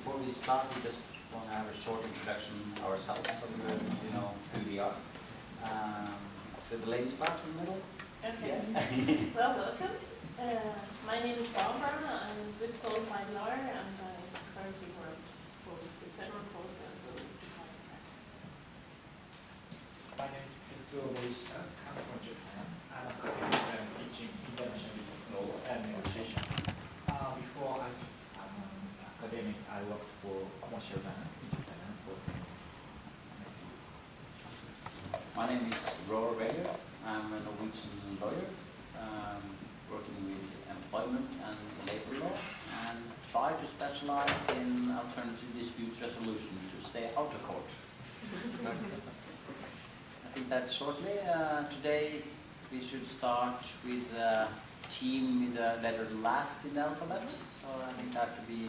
before we start, we just want to have a short introduction ourselves, so you know who we are. So the lady starts in the middle. Okay. Yeah. Well, welcome. My name is Barbara. I'm a Swiss qualified lawyer, and I currently work for the Swiss Federal Court and will define practice. My name is Tetsuo Morishita. I'm from Japan. I'm a academic and teaching international business law and negotiation. Before I'm an academic, I worked for commercial bank in Japan for 10 years. My name is Roar Weyer. I'm a Norwegian lawyer, working with employment and labor law, and try to specialize in alternative dispute resolution to stay out of court. I think that shortly. Today we should start with a team with the letter last in the alphabet. So I think that would be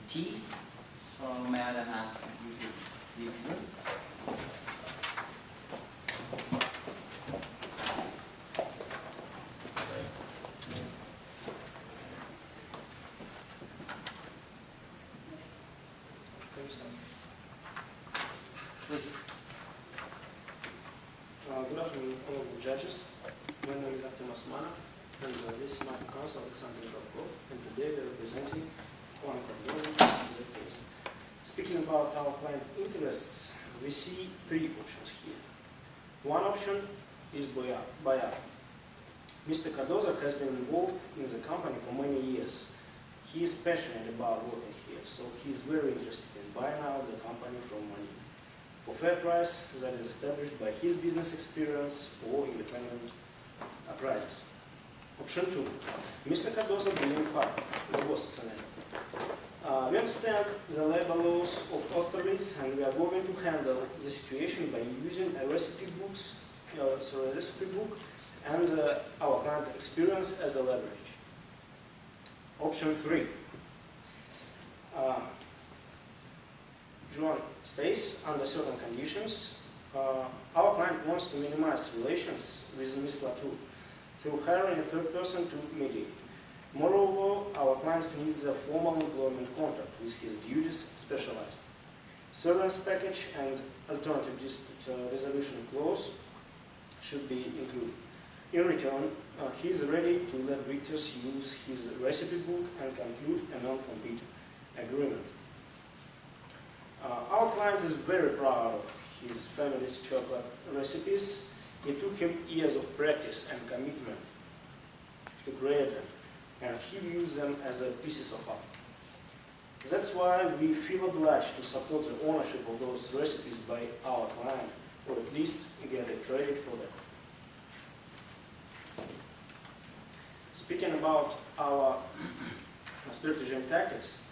T. So may I then ask you to leave the room? Please. Good afternoon, honorable judges. My name is Artem Osmanov, and this is my counsel, Alexander Gorkov, and today we are representing one the case. Speaking about our client interests, we see three options here. One option is buyout. Mr. Cardozo has been involved in the company for many years. He is passionate about working here, so he is very interested in buying out the company from money for fair price that is established by his business experience or independent appraisers. Option 2. Mr. Cardozo being fired, the worst scenario. We understand the labor laws of Austerlitz, and we are going to handle the situation by using a recipe book and our client experience as a leverage. Option 3. John stays under certain conditions. Our client wants to minimize relations with Ms. Latour through hiring a third person to mediate. Moreover, our client needs a formal employment contract with his duties specialized. Servants package and alternative dispute resolution clause should be included. In return, he is ready to let victors use his recipe book and conclude a non-compete agreement. Our client is very proud of his family's chocolate recipes. It took him years of practice and commitment to create them, and he views them as pieces of art. That's why we feel obliged to support the ownership of those recipes by our client, or at least get a credit for them. Speaking about our strategy and tactics,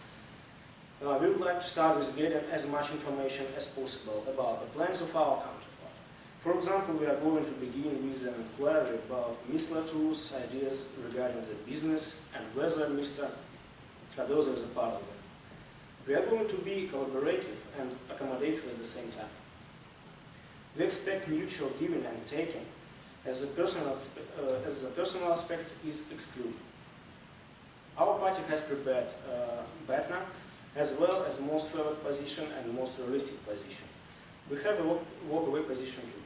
we would like to start with getting as much information as possible about the plans of our counterpart. For example, we are going to begin with an inquiry about Ms. Latour's ideas regarding the business and whether Mr. Cardozo is a part of them. We are going to be collaborative and accommodative at the same time. We expect mutual giving and taking, as the personal aspect is excluded. Our party has prepared BATNA, as well as most favored position and most realistic position. We have a walk-away position too.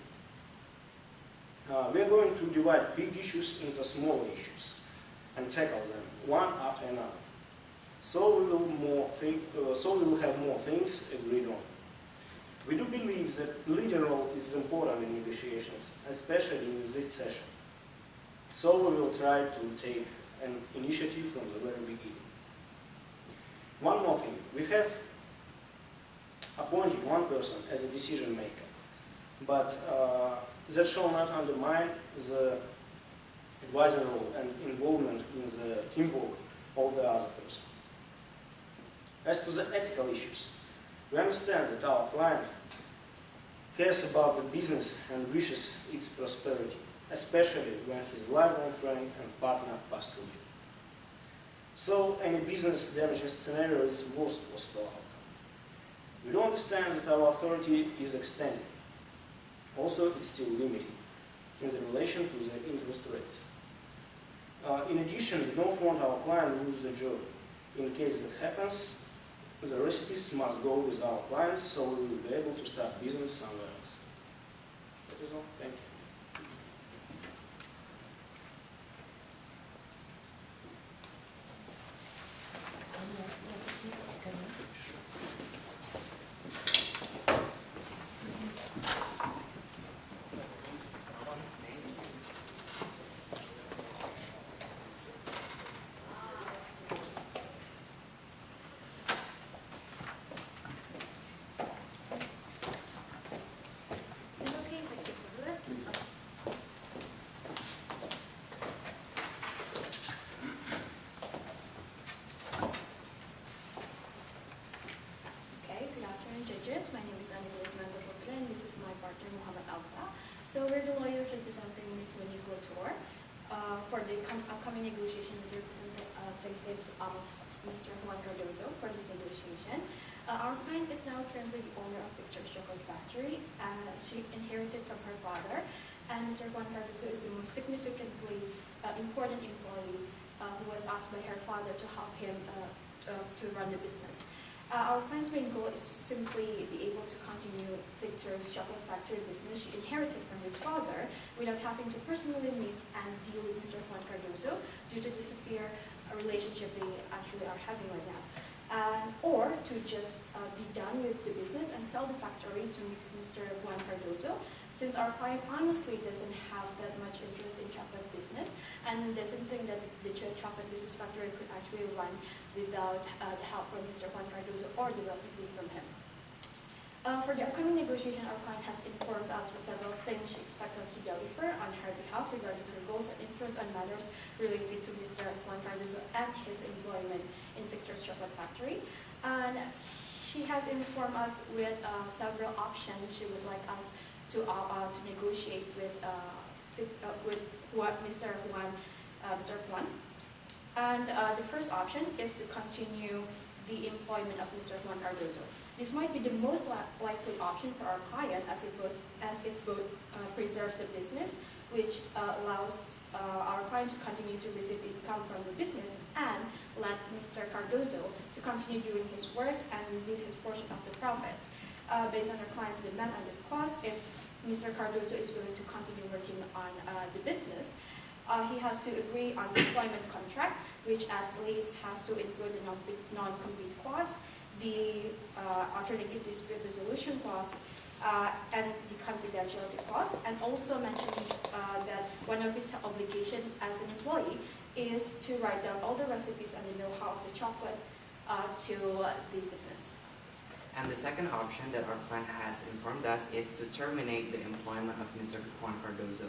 We are going to divide big issues into smaller issues and tackle them one after another. So we will have more things agreed on. We do believe that leading role is important in negotiations, especially in this session. So we will try to take an initiative from the very beginning. One more thing, we have appointed one person as a decision maker, but that shall not undermine the advisor role and involvement in the teamwork of the other person. As to the ethical issues, we understand that our client cares about the business and wishes its prosperity, especially when his lifelong friend and partner passed away. So any business damaging scenario is the worst possible outcome. We do understand that our authority is extended. Also, it's still limited in relation to the interest rates. In addition, we don't want our client to lose the job. In case that happens, The recipes must go with our clients so we will be able to start business somewhere else. That is all. Thank you. Is it okay if I sit further? Please. Okay, good afternoon, judges. My name is Annalise Mendoza, and this is my partner, Muhammad Alfa. So we're the lawyers representing Ms. Monique Latour for the upcoming negotiation with representatives of Mr. Juan Cardozo for this negotiation. Our client is now currently the owner of Victor's Chocolate Factory. She inherited from her father, and Mr. Juan Cardozo is the most significantly important employee who was asked by her father to help him to run the business. Our client's main goal is to simply be able to continue Victor's Chocolate Factory business she inherited from his father without having to personally meet and deal with Mr. Juan Cardozo due to the severe relationship they actually are having right now. Or to just be done with the business and sell the factory to Mr. Juan Cardozo, since our client honestly doesn't have that much interest in chocolate business and doesn't think that the chocolate business factory could actually run without the help from Mr. Juan Cardozo or the recipe from him. For the upcoming negotiation, our client has informed us with several things she expects us to deliver on her behalf regarding her goals and interests on matters related to Mr. Juan Cardozo and his employment in Victor's Chocolate Factory. And she has informed us with several options she would like us to negotiate with Mr. Juan. And the first option is to continue the employment of Mr. Juan Cardozo. This might be the most likely option for our client as it both preserves the business, which allows our client to continue to receive income from the business and let Mr. Cardozo to continue doing his work and receive his portion of the profit. Based on our client's demand on this clause, if Mr. Cardozo is willing to continue working on the business, he has to agree on the employment contract, which at least has to include the non-compete clause, the alternative dispute resolution clause, and the confidentiality clause, and also mentioning that one of his obligations as an employee is to write down all the recipes and the know-how of the chocolate to the business. And the second option that our client has informed us is to terminate the employment of Mr. Juan Cardozo.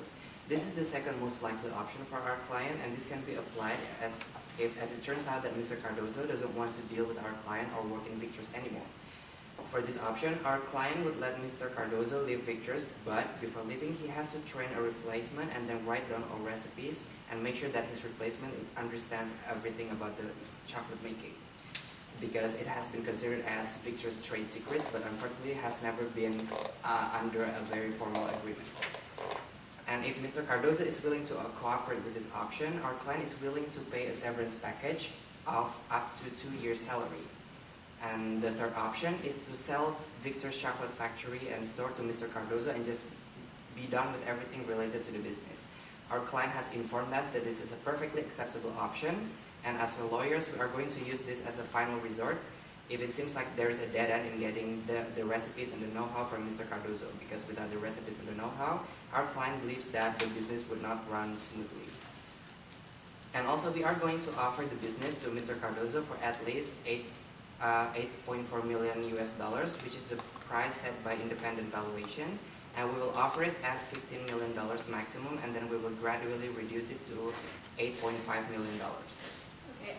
This is the second most likely option for our client, and this can be applied as it turns out that Mr. Cardozo doesn't want to deal with our client or work in Victor's anymore. For this option, our client would let Mr. Cardozo leave Victor's, but before leaving, he has to train a replacement and then write down all recipes and make sure that his replacement understands everything about the chocolate making, because it has been considered as Victor's trade secrets, but unfortunately has never been under a very formal agreement. And if Mr. Cardozo is willing to cooperate with this option, our client is willing to pay a severance package of up to 2 years' salary. And the third option is to sell Victor's Chocolate Factory and store to Mr. Cardozo and just be done with everything related to the business. Our client has informed us that this is a perfectly acceptable option, and as lawyers, we are going to use this as a final resort if it seems like there is a dead end in getting the recipes and the know-how from Mr. Cardozo, because without the recipes and the know-how, our client believes that the business would not run smoothly. And also, we are going to offer the business to Mr. Cardozo for at least $8.4 million US, which is the price set by independent valuation, and we will offer it at $15 million maximum, and then we will gradually reduce it to $8.5 million. Okay,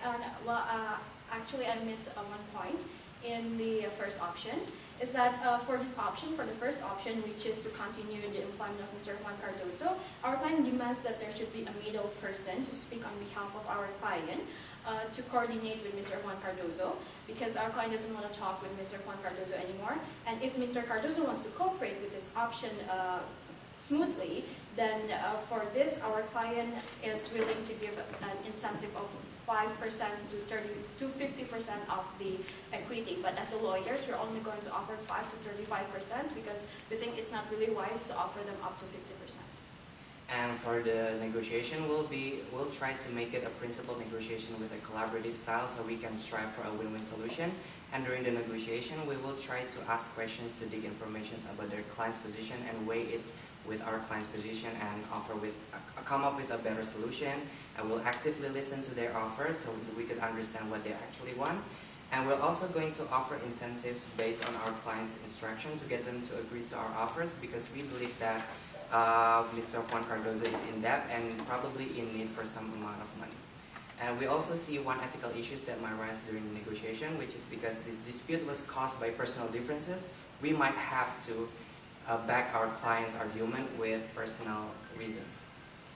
actually I missed one point in the first option, is that for the first option, which is to continue the employment of Mr. Juan Cardozo, our client demands that there should be a middle person to speak on behalf of our client to coordinate with Mr. Juan Cardozo, because our client doesn't want to talk with Mr. Juan Cardozo anymore. And if Mr. Cardozo wants to cooperate with this option smoothly, then for this, our client is willing to give an incentive of 5% to 50% of the equity. But as the lawyers, we're only going to offer 5 to 35% because we think it's not really wise to offer them up to 50%. And for the negotiation, we'll try to make it a principled negotiation with a collaborative style so we can strive for a win-win solution. And during the negotiation, we will try to ask questions to dig information about their client's position and weigh it with our client's position and come up with a better solution. And we'll actively listen to their offer so we could understand what they actually want. And we're also going to offer incentives based on our client's instruction to get them to agree to our offers because we believe that Mr. Juan Cardozo is in debt and probably in need for some amount of money. And we also see one ethical issue that might rise during the negotiation, which is because this dispute was caused by personal differences, we might have to back our client's argument with personal reasons.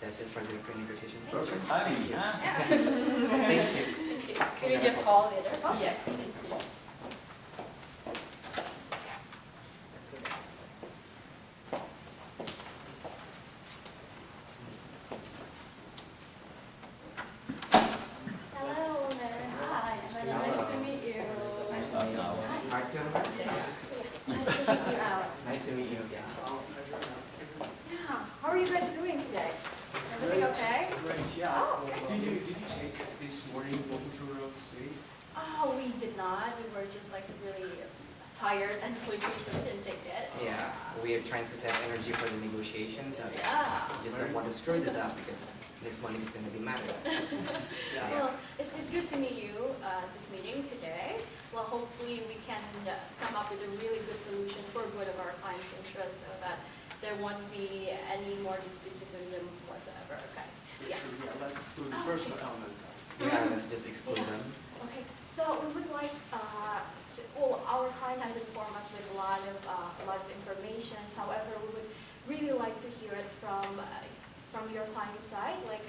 That's it for the pre-negotiation. Perfect timing, yeah. Thank you. Thank you. Can you just call the other folks? Yeah. Hello there. Hi. Nice to meet you. Nice to meet you. Hard to remember? Nice to meet you, Alex. Nice to meet you again. Yeah. How are you guys doing today? Everything okay? Great, yeah. Oh, okay. Did you take this morning walking through the city? Oh, we did not. We were just like really tired and sleepy, so we didn't take it. Yeah, we are trying to save energy for the negotiations. So Yeah. just don't want to screw this up because this money is going to be matter. So, yeah. Well, it's good to meet you at this meeting today. Well, hopefully we can come up with a really good solution for good of our clients' interests so that there won't be any more disputes between them whatsoever. Okay. Yeah. Yeah, let's do the personal element. Yeah, let's just exclude them. Okay. So we would like our client has informed us with a lot of information. However, we would really like to hear it from your client side. Like,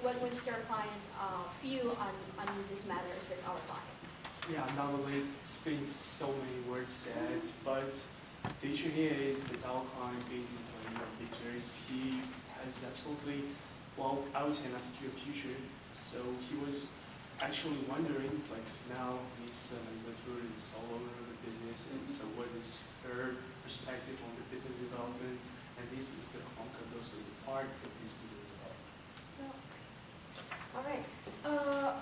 what would your client feel on these matters with our client? Yeah, not only it's been so many words said, but the issue here is that our client basically pictures, he has absolutely, well, I would say an obscure future. So he was actually wondering, like now he's through is all over the business, and so what is her perspective on the business development, and this is the Honka goes to the part of this business development. All right.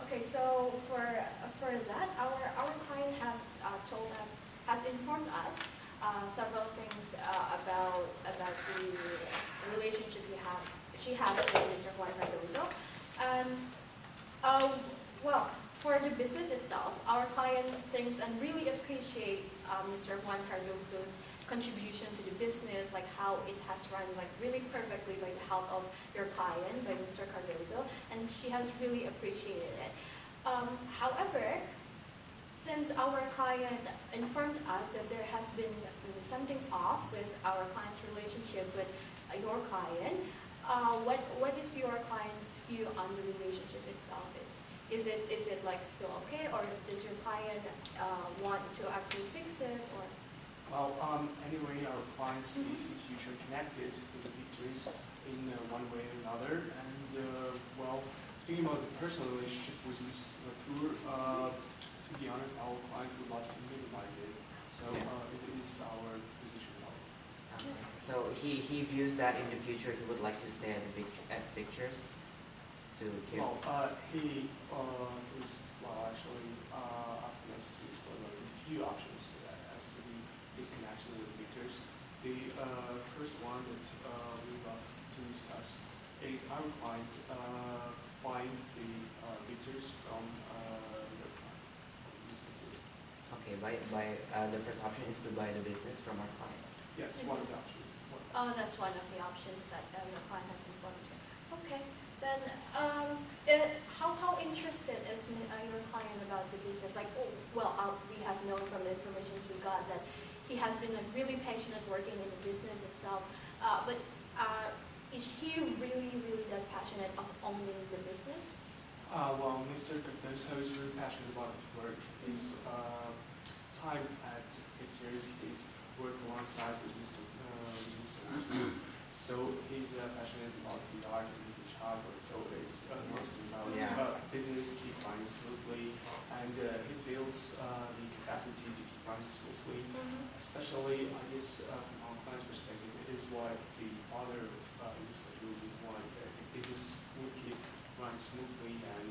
Okay. So for that, our client has informed us several things about the relationship she has with Mr. Juan Cardozo, and well, for the business itself, our client thinks and really appreciate Mr. Juan Cardozo's contribution to the business, like how it has run like really perfectly by the help of your client, by Mr. Cardozo, and she has really appreciated it. However, since our client informed us that there has been something off with our client's relationship with your client, what is your client's view on the relationship itself? Is it like still okay, or does your client want to actually fix it, or? Well, anyway, our client sees his future connected to the victories in one way or another. And, well, speaking about the personal relationship with Ms. Latour, to be honest, our client would like to minimize it. So it is our position now. So he views that in the future he would like to stay at pictures to keep. Well, he was actually asking us to explore a few options as to his connection with victors. The first one that we would love to discuss is our client buying the victors from their client. Okay, the first option is to buy the business from our client. Yes, one of the options. That's one of the options that your client has informed you. Okay, then how interested is your client about the business? Like, we have known from the information we got that he has been like really passionate working in the business itself. But is he really that passionate of owning the business? Well, Mr. Cardozo is really passionate about his work. His time at Pictures, his work alongside with Mr. So he's passionate about the art and the childhood. So it's mostly about business running smoothly, and he feels the capacity to keep running smoothly. Especially, I guess, from our client's perspective, it is what the father of Mr. Wu would want. The business would keep running smoothly, and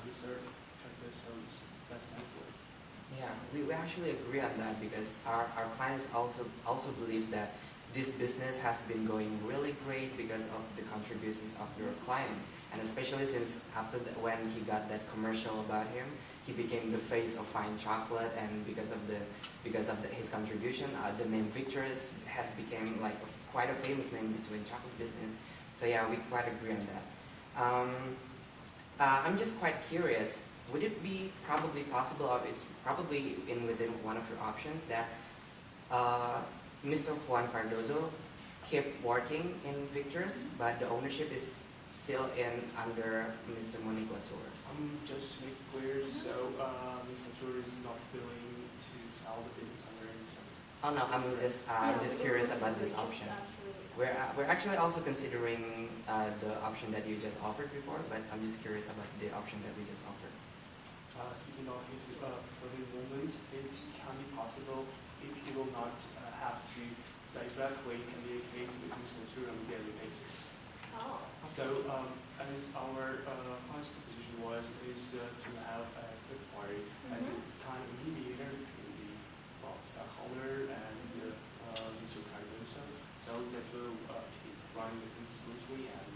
Mr. Cardozo is best man for it. Yeah, we actually agree on that because our clients also believes that this business has been going really great because of the contributions of your client, and especially since after when he got that commercial about him, he became the face of fine chocolate, and because of his contribution, the name Victor's has become like quite a famous name between chocolate business. So yeah, we quite agree on that. I'm just quite curious. Would it be probably possible, or it's probably within one of your options, that Mr. Juan Cardozo kept working in Victor's, but the ownership is still under Mr. Monique Latour? Just to make it clear, so Ms. Latour is not willing to sell the business under any circumstances. Oh no, I'm just curious about this option. We're actually also considering the option that you just offered before, but I'm just curious about the option that we just offered. Speaking of his for the moment, it can be possible if he will not have to directly communicate with Ms. Latour on a daily basis. Oh. So, as our client's proposition is to have a third party as a kind of mediator between the stockholder and Mr. Cardozo, so that will keep running the business smoothly and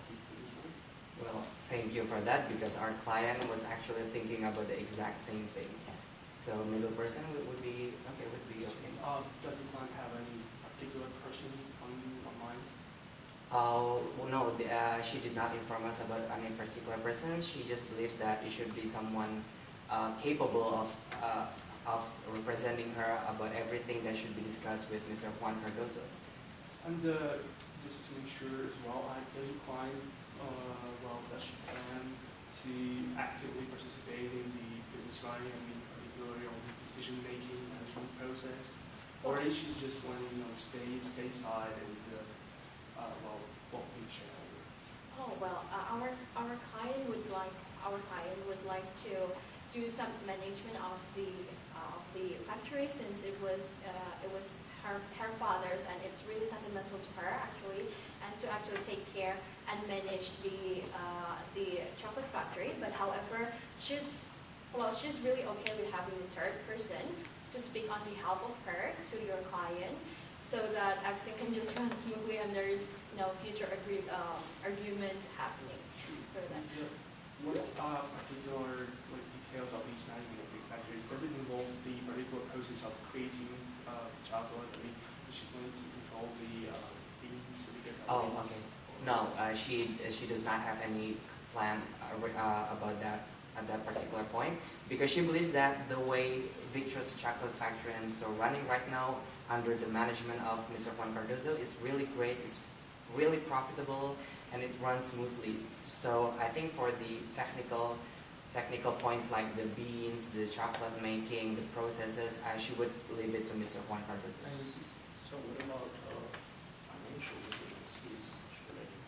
keep things running. Well, thank you for that, because our client was actually thinking about the exact same thing. Yes. So middle person would be okay. Does the client have any particular person on mind? Well, no, she did not inform us about any particular person. She just believes that it should be someone capable of representing her about everything that should be discussed with Mr. Juan Cardozo. And just to ensure as well, does the client does she plan to actively participate in the business running, I mean, particularly on the decision-making management process? Or is she just one, stay side and, be shareholder? Oh well, our client would like to do some management of the factory, since it was her father's, and it's really sentimental to her actually, and to actually take care and manage the chocolate factory. But however, she's really okay with having a third person to speak on behalf of her to your client, so that everything can just run smoothly and there is no future argument happening for that. What particular details of these management of the factories? Does it involve the particular process of creating chocolate? I mean, is she going to control the beans? Oh, okay. No, she does not have any plan about that at that particular point, because she believes that the way Victor's chocolate factory and store running right now under the management of Mr. Juan Cardozo is really great. It's really profitable and it runs smoothly. So I think for the technical points like the beans, the chocolate making, the processes, she would leave it to Mr. Juan Cardozo. So what about financial decisions? Is she related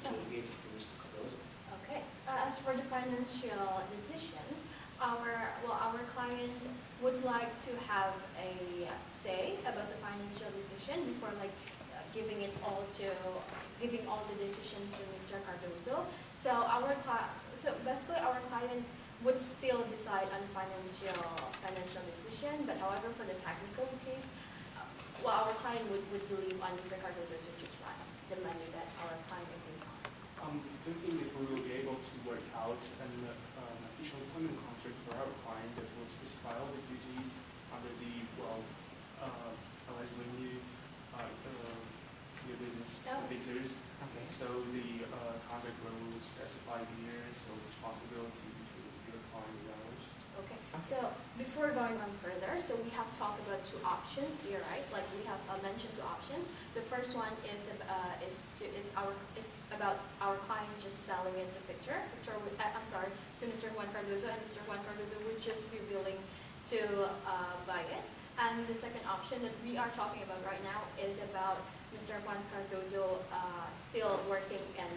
delegated to Mr. Cardozo? Okay. As for the financial decisions, our client would like to have a say about the financial decision before giving all the decision to Mr. Cardozo. So basically our client would still decide on financial decision, but however for the technical case, our client would believe on Mr. Cardozo to just run the money that our client agreed on. Thinking if we will be able to work out an official employment contract for our client that will specify all the duties under the, allegedly new business Victor's. Okay. So the contract will specify the years of responsibility between your client and ours. Okay. So before going on further, so we have talked about two options here, right? Like we have mentioned two options. The first one is about our client just selling it to Victor. To Mr. Juan Cardozo, and Mr. Juan Cardozo would just be willing to buy it. And the second option that we are talking about right now is about Mr. Juan Cardozo still working and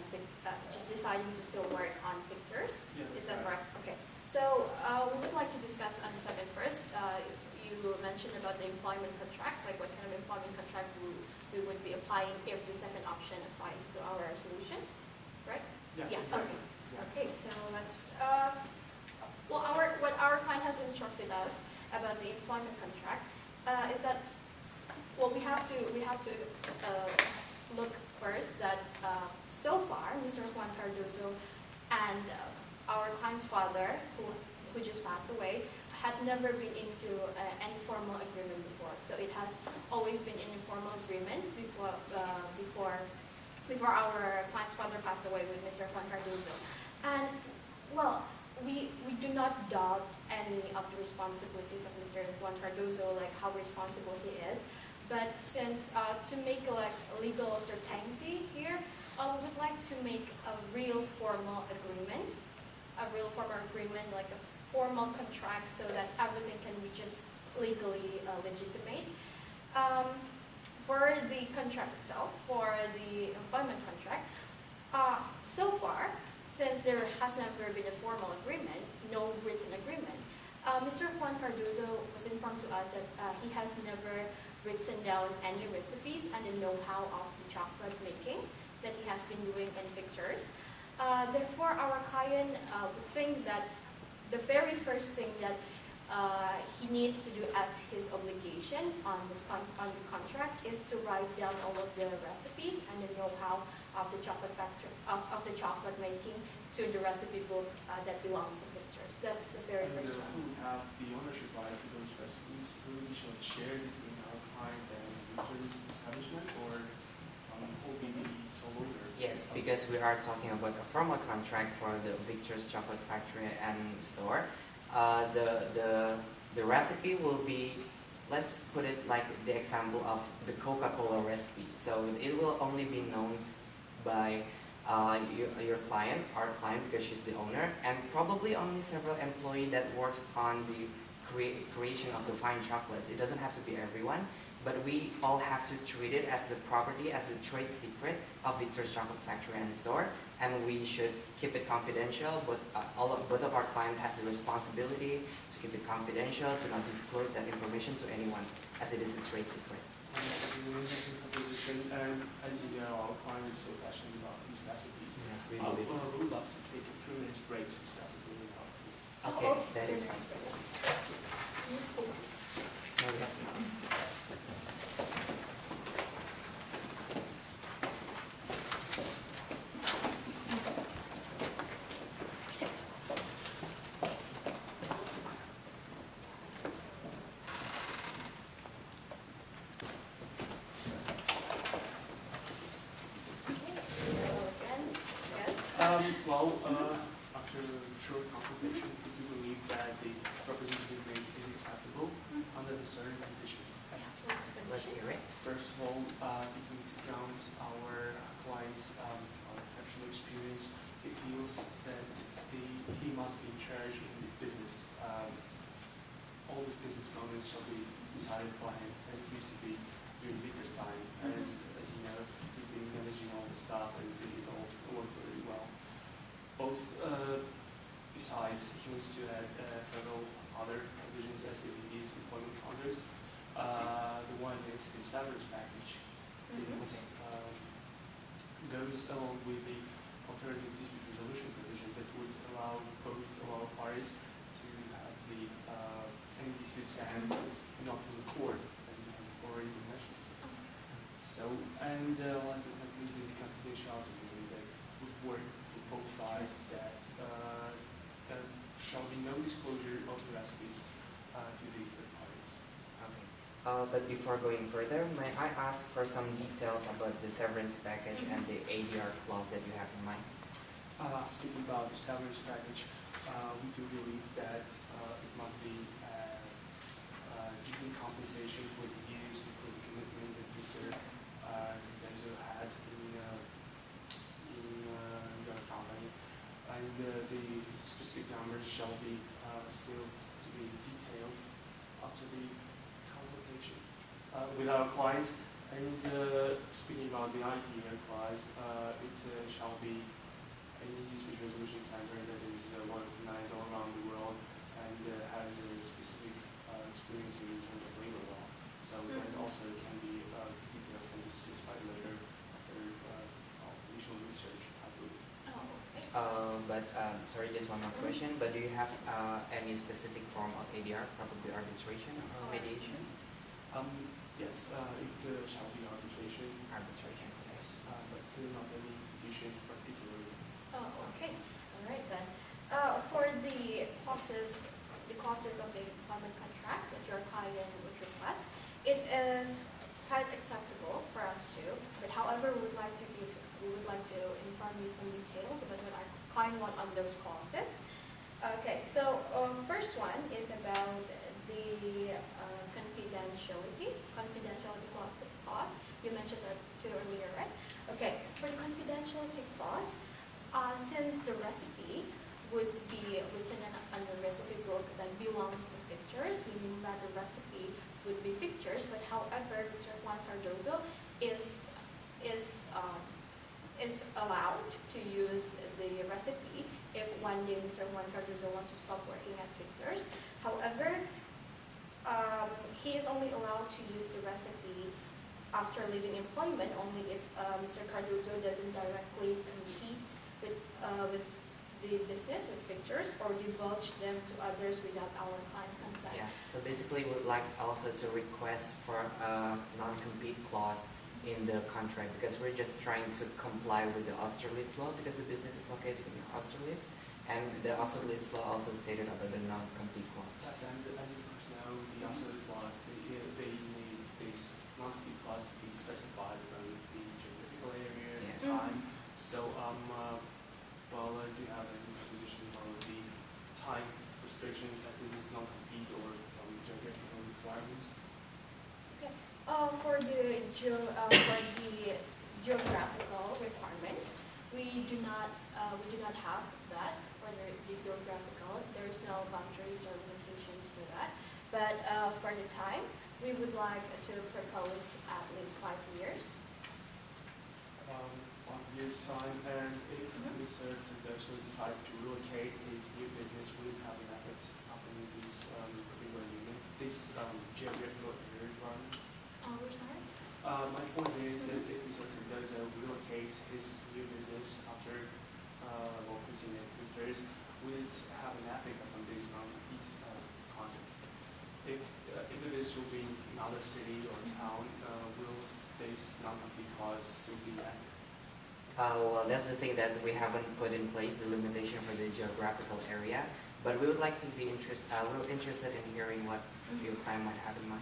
just deciding to still work on pictures. Yeah, Is that's that right. correct? Okay. So we would like to discuss on the subject first. You mentioned about the employment contract, like what kind of employment contract we would be applying if the second option applies to our solution, right? Yes, Yeah, exactly. Okay, so let's, well, what our client has instructed us about the employment contract is that, well, we have to look first that so far, Mr. Juan Cardozo and our client's father, who just passed away, had never been into any formal agreement before. So it has always been an informal agreement before our client's father passed away with Mr. Juan Cardozo. And, well, we do not doubt any of the responsibilities of Mr. Juan Cardozo, like how responsible he is. But since, to make like legal certainty here, we would like to make a real formal agreement, like a formal contract, so that everything can be just legally legitimate. For the contract itself, for the employment contract, so far, since there has never been a formal agreement, no written agreement, Mr. Juan Cardozo was informed to us that he has never written down any recipes and the know-how of the chocolate making that he has been doing in pictures. Therefore, our client would think that the very first thing that he needs to do as his obligation on the contract is to write down all of the recipes and the know-how of the chocolate factory, of the chocolate making to the recipe book that belongs to pictures. That's the very first one. Who would have the ownership right to those recipes? Who usually shared between our client and the tourism establishment, or who will be the sole owner? Yes, because we are talking about a formal contract for the Victor's Chocolate Factory and Store. The recipe will be, let's put it like the example of the Coca-Cola recipe. So it will only be known by your client, our client, because she's the owner, and probably only several employees that works on the creation of the fine chocolates. It doesn't have to be everyone, but we all have to treat it as the property, as the trade secret of Victor's Chocolate Factory and Store, and we should keep it confidential. But both of our clients has the responsibility to keep it confidential, to not disclose that information to anyone, as it is a trade secret. It's an interesting proposition, and as you know, our client is so passionate about these recipes. Yes, we We believe. would love to take a few minutes break to discuss it really how to. Okay, that is fine. You stay. No, we have to. After a short consultation, we do believe that the proposition made is acceptable under the certain conditions. Let's hear it. First of all, taking into account our client's exceptional experience, he feels that he must be in charge in the business. All the business moments shall be decided by him, and it needs to be during Victor's time, as you know, he's been managing all the stuff and doing it all work very well. Both, besides, he wants to add several other provisions as if he is employment contracts. The one is the severance package. It goes along with the alternative dispute resolution provision that would allow both of our parties to have the any dispute stand not to the court, as we have already been mentioned. So, and last but not least, the confidentiality agreement that would work for both sides, that there shall be no disclosure of the recipes to the third parties. Okay. But before going further, may I ask for some details about the severance package and the ADR clause that you have in mind? Speaking about the severance package, we do believe that it must be decent compensation for the years and for the commitment that Mr. Benzo had in your company. And the specific numbers shall be still to be detailed after the consultation with our client. And speaking about the ITR clause, it shall be any conflict resolution center that is well recognized all around the world and has a specific experience in terms of labor law. So that also can be, these details can be specified later after initial research, I believe. Oh, okay. Sorry, just one more question. But do you have any specific form of ADR, probably arbitration or mediation? Yes, it shall be arbitration. Arbitration, yes. Yes, but not any institution particularly. Oh, okay. All right then. For the clauses of the employment contract that your client would request, it is quite acceptable for us too. But however, we would like to inform you some details about what our client want on those clauses. Okay, so first one is about the confidentiality clause. You mentioned that too earlier, right? Okay, for the confidentiality clause, since the recipe would be written on the recipe book that belongs to pictures, meaning that the recipe would be pictures, but however, Mr. Juan Cardozo is allowed to use the recipe if one day Mr. Juan Cardozo wants to stop working at Victor's. However, he is only allowed to use the recipe after leaving employment only if Mr. Cardozo doesn't directly compete with the business, with Victor's, or divulge them to others without our client's consent. Yeah, so basically we would like also to request for a non-compete clause in the contract because we're just trying to comply with the Austerlitz law because the business is located in Austerlitz and the Austerlitz law also stated about the non-compete clause. Yes, and as you of know, the Austerlitz laws, they need this non-compete clause to be specified around the geographical area and Yes. time. So, do you have any position on the time restrictions as it is non-compete or geographical requirements? Okay. For the geographical requirement, we do not have that for the geographical. There is no boundaries or limitations for that. But for the time, we would like to propose at least 5 years. 1 year's time, and if Mr. Cardozo decides to relocate his new business, will it have an effect upon this particular unit, this geographical area requirement? We're sorry? My point is that if Mr. Cardozo relocates his new business after locating at Victor's, will it have an effect upon this non-compete contract? If the business will be in another city or town, will this non-compete clause still be active? Well, that's the thing that we haven't put in place, the limitation for the geographical area. But we would like to be we're interested in hearing what your client might have in mind.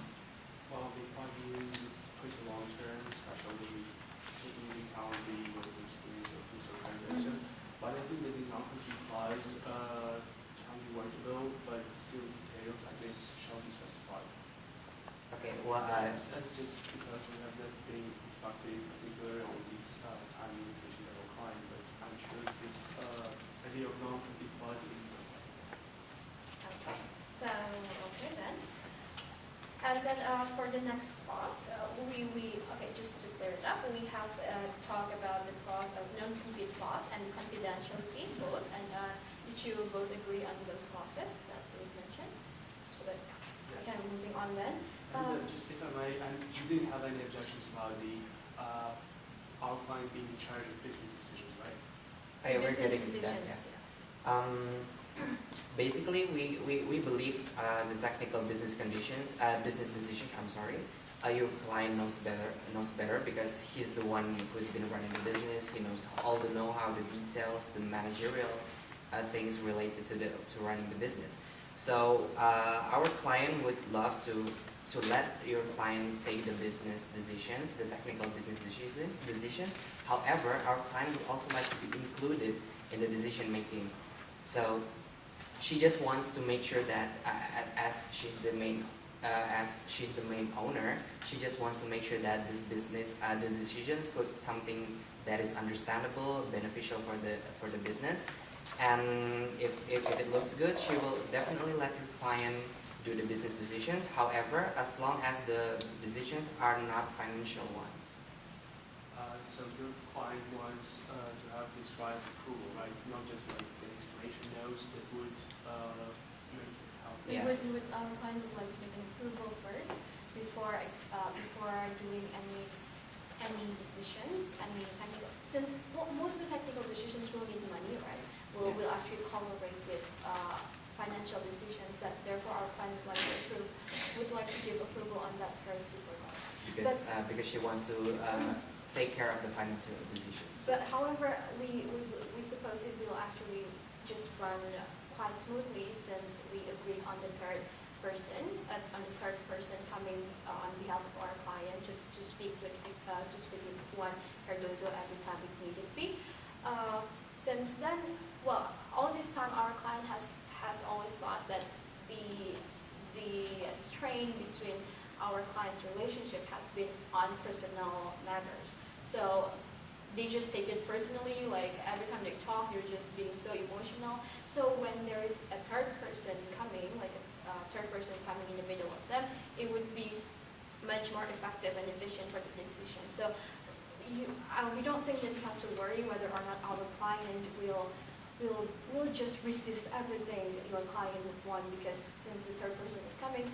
Well, the probably use pretty long term, especially taking into account the working experience of Mr. Cardozo. But I think that the non-compete clause can be workable, but still details, I guess, shall be specified. Okay, well, As just because we have not been instructed particularly on these time limitation of our client, but I'm sure this idea of non-compete clause is Okay. So, okay then. And then for the next clause, okay, just to clear it up, we have talked about the clause of non-compete clause and confidentiality both, and did you both agree on those clauses that we mentioned? So that, okay, moving on then. And just if I may, and you didn't have any objections about the our client being in charge of business decisions, right? we're Business getting to that, decisions, yeah. Basically, we believe the technical business conditions, business decisions. I'm sorry. Your client knows better because he's the one who's been running the business. He knows all the know-how, the details, the managerial things related to running the business. So our client would love to let your client take the business decisions, the technical business decisions. However, our client would also like to be included in the decision making. So she just wants to make sure that as she's the main owner, she just wants to make sure that this business, the decision, put something that is understandable, beneficial for the business. And if it looks good, she will definitely let your client do the business decisions. However, as long as the decisions are not financial ones. So your client wants to have this right of approval, right? Not just like an explanation notes that would help. Yes. Our client would like to make an approval first before doing any decisions. Since most of the technical decisions will need money, right? We'll Yes. actually correlate with financial decisions. That therefore our client would like to give approval on that first before that. Because she wants to take care of the financial decisions. But however, we suppose it will actually just run quite smoothly since we agreed on the third person coming on behalf of our client to speak with Juan Cardozo every time it needed be. Since then, well, all this time our client has always thought that the strain between our client's relationship has been on personal matters. So they just take it personally, like every time they talk, they're just being so emotional. So when there is a third person coming, like a third person coming in the middle of them, it would be much more effective and efficient for the decision. So we don't think that we have to worry whether or not our client will just resist everything your client would want, because since the third person is coming,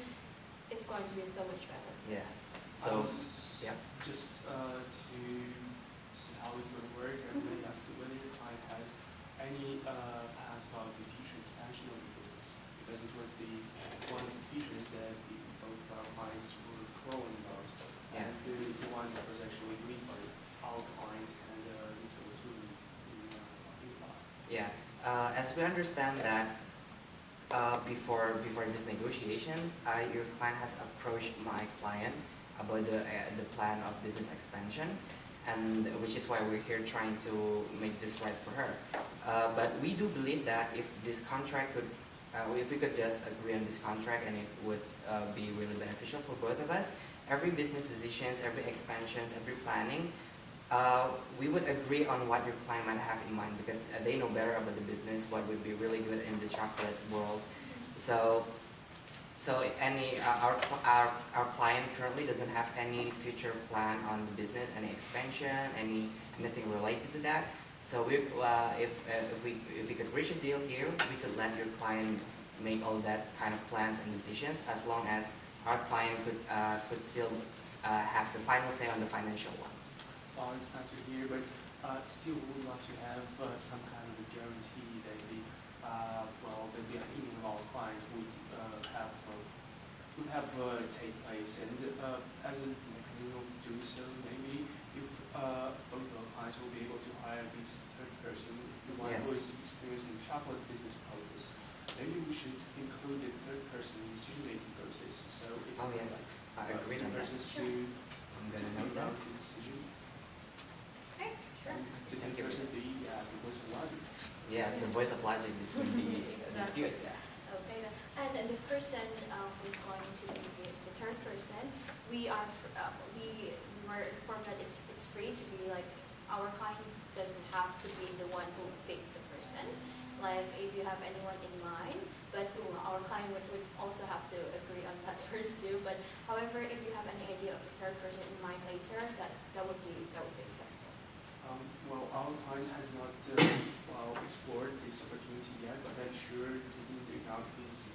it's going to be so much better. Yes. So, yeah. Just to see how it's going to work, everybody asked whether your client has any plans about the future expansion of the business, because it was one of the features that both of our clients were crowing about. Yeah. And the one that was actually agreed by our clients and this was really in the past. Yeah. As we understand that before this negotiation, your client has approached my client about the plan of business expansion, and which is why we're here trying to make this right for her. But we do believe that if this contract could, if we could just agree on this contract and it would be really beneficial for both of us, every business decisions, every expansions, every planning, we would agree on what your client might have in mind, because they know better about the business, what would be really good in the chocolate world. So our client currently doesn't have any future plan on the business, any expansion, anything related to that. So if we could reach a deal here, we could let your client make all that kind of plans and decisions, as long as our client could still have the final say on the financial ones. Well, it's nice to hear, but still we would like to have some kind of a guarantee that the opinion of our client would take place, and as a mechanism of doing so, maybe if both of our clients will be able to hire this third person, the one Yes. who is experienced in the chocolate business process, maybe we should include the third person in the decision-making process. So if Oh yes, I agree on that. persons to I'm gonna note that. the decision. Okay, sure. The Thank you. person be the voice of logic. Yes, the voice of logic. It would be that's good. Yeah. Okay, and then the person who's going to be the third person, we were informed that it's free to be like, our client doesn't have to be the one who picked the person. Like if you have anyone in mind, but our client would also have to agree on that first too. But however, if you have any idea of the third person in mind later, that would be acceptable. Well, our client has not explored this opportunity yet, but I'm sure taking into account his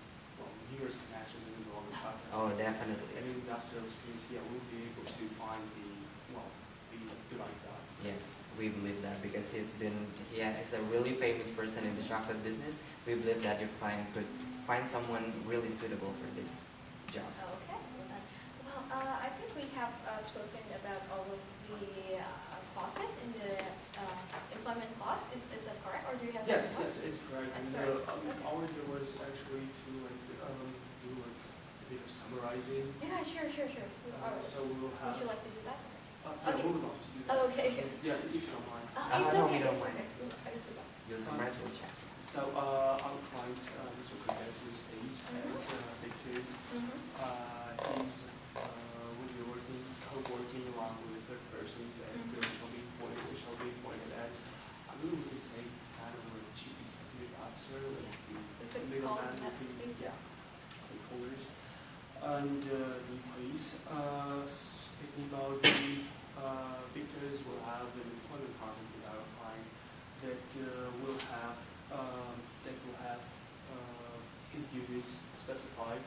numerous connections in the world of chocolate Oh, definitely. and industrial experience, we'll be able to find the right guy. Yes, we believe that, because he's a really famous person in the chocolate business. We believe that your client could find someone really suitable for this job. Okay. Well, I think we have spoken about all of the clauses in the employment clause. Is that correct, or do you have? Yes, any more? it's correct. That's And correct. our idea was actually to do a bit of summarizing. Yeah, sure. So we'll Would have. you like to do that? Yeah, Okay. we would love to do that. Oh, okay. Yeah, if you don't mind. It's no, okay. we don't It's mind. okay. I just forgot. You'll summarize, we'll chat. So our client, Mr. Cardozo, stays at Victor's. Mhm. He's will be co-working along with a third person that shall be appointed as, I believe we can say, kind of a chief executive officer, like We the could middleman call that, between yeah. stakeholders. And the employees, speaking about the victors will have an employment contract with our client that will have his duties specified,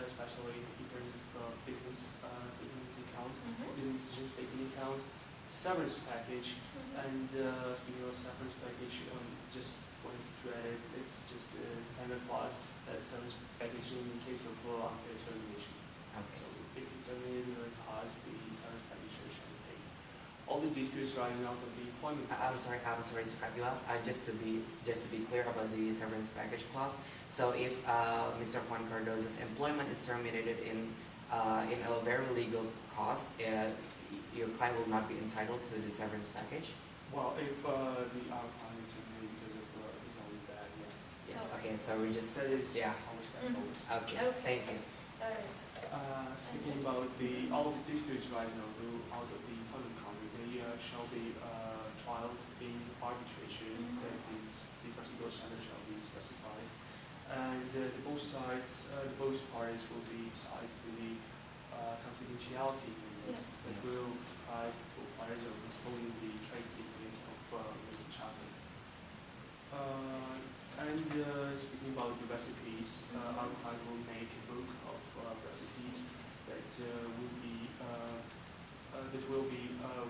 especially in terms of business taking into account, business decisions taking into account, severance package, and speaking of severance package, just wanted to add, it's just a standard clause that severance package in the case of unfair termination. Okay. So if it's terminated or cause, the severance package shall be paid. All the disputes arising out of the employment. I'm sorry to cut you off. Just to be clear about the severance package clause. So if Mr. Juan Cardozo's employment is terminated in a very legal cause, your client will not be entitled to the severance package. Well, if our client is terminated because of his own bad, yes. Yes. Okay. So we just That is yeah. understandable. Okay. Thank you. Speaking about all the disputes right now out of the employment contract, they shall be filed in arbitration. That is, the particular standard shall be specified, and both parties will be sized to the confidentiality agreement Yes. that will deprive both parties of exposing the trade secrets of each other. Speaking about the recipes, our client will make a book of recipes that will be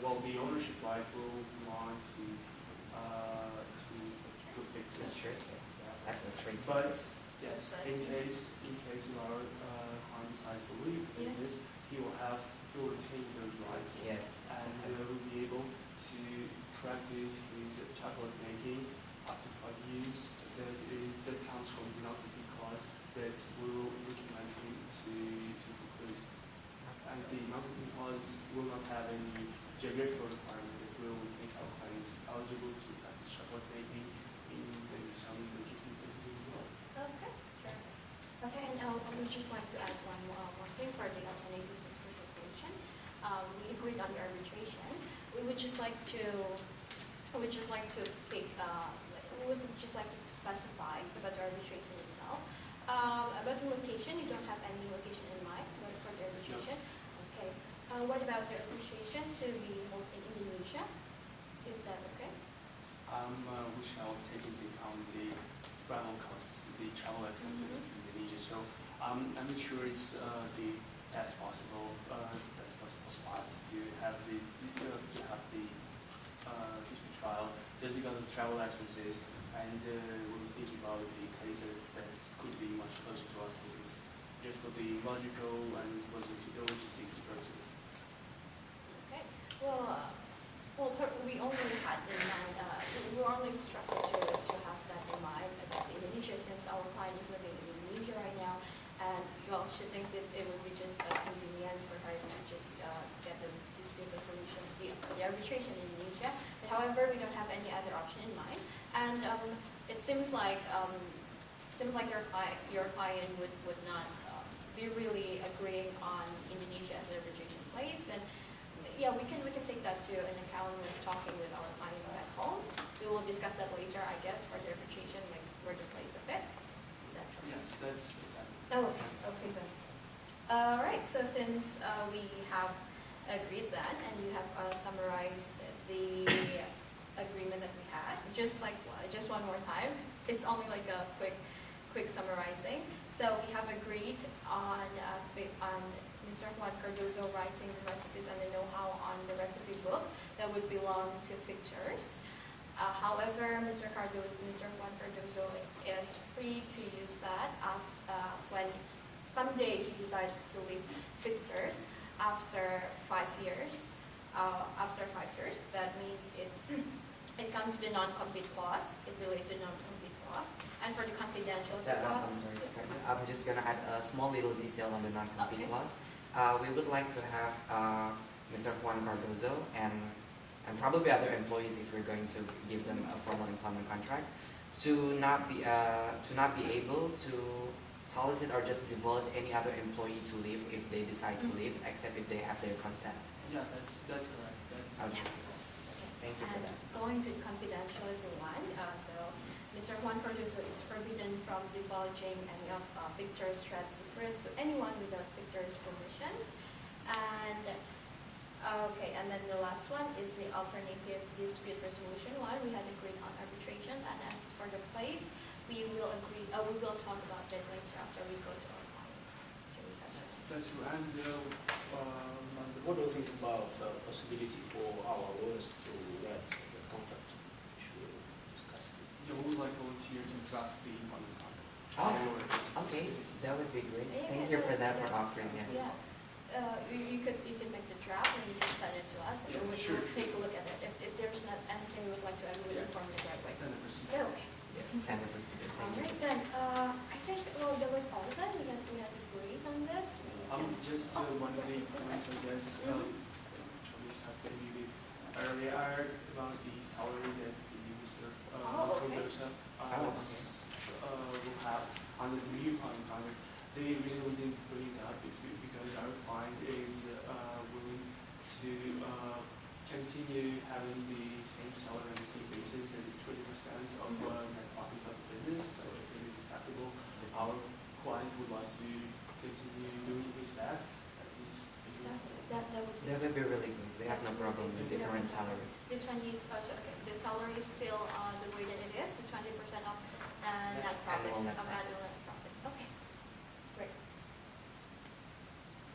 well, the ownership right will belong to victims. Sure. That's a trade But secret. yes, in case our client decides to leave the Yes. business, he will retain those rights. Yes. And will be able to practice his chocolate making up to 5 years. That comes from the non-compete clause that will recommend him to conclude. And the non-compete clause will not have any geographical requirement that will make our client eligible to practice chocolate making in maybe some interesting places in the world. Okay, sure. Okay, and I would just like to add one thing for the alternative dispute resolution. We agreed on the arbitration. We would just like to specify about the arbitration itself. About the location, you don't have any location in mind for the arbitration. No. Okay. What about the arbitration to be held in Indonesia? Is that okay? We shall take into account the travel costs, the travel expenses to Indonesia. So I'm not sure it's the best possible spot to have the dispute trial just because of travel expenses, and we'll think about the cases that could be much closer to us. It's just for the logical and logistics purposes. Okay. We only had in mind, we were only instructed to have that in mind about Indonesia, since our client is living in Indonesia right now, and she thinks it would be just convenient for her to just get the dispute resolution, the arbitration in Indonesia. But however, we don't have any other option in mind, and it seems like your client would not be really agreeing on Indonesia as an arbitration place. Then yeah, we can take that to an account when talking with our client back home. We will discuss that later, I guess, for the arbitration, like for the place of it. Is that true? Yes, that's exactly. Oh, okay then. All right, so since we have agreed that, and you have summarized the agreement that we had, just one more time, it's only like a quick summarizing. So we have agreed on Mr. Juan Cardozo writing the recipes and the know-how on the recipe book that would belong to pictures. However, Mr. Juan Cardozo is free to use that when someday he decides to leave pictures after 5 years. That means it comes to the non-compete clause. It relates to the non-compete clause. And for the confidentiality clause, I'm sorry to cut you. I'm just gonna add a small little detail on the non-compete Okay. clause. We would like to have Mr. Juan Cardozo and probably other employees, if we're going to give them a formal employment contract, to not be able to solicit or just divulge any other employee to leave if they decide to leave, except if they have their consent. Yeah, that's correct. That's Okay. Thank you for and that. going to the confidentiality one, so Mr. Juan Cardozo is forbidden from divulging any of Victor's trade secrets to anyone without Victor's permissions. And Okay, and then the last one is the alternative dispute resolution one. We had agreed on arbitration, and as for the place, we will talk about it later after we go to our client. Can we set this? That's true. And on the What do you think about possibility for our lawyers to write the contract, which we will discuss? who would like volunteer to draft the employment contract? Oh, okay, that would be great. Yeah, Thank you for that, for yeah. offering, yes. Yeah. You can make the draft and you can send it to us, and Yeah, we will sure. take a look at it. If there's not anything we would like to add, we will Yeah. inform you right away. Standard procedure. Yeah, okay. Yes, standard procedure, All thank you. right then, I think, well, that was all then. We had agreed on this. Just Oh, one of was the there- points, I guess, Mhm. Travis has been maybe earlier about the salary that the Mr. Oh, okay. Cardoso okay. will have under the new employment contract. They really didn't bring it up because our client is willing to continue having the same salary on the same basis, that is 20% of net profits of the business, so it is acceptable. Our client would like to continue doing his best, at least. Exactly. That would be. That would be really good. We have no problem with the current salary. The 20, okay, the salary is still the way that it is, the 20% of net profits, Annual of net annual profits. net profits. Okay, great.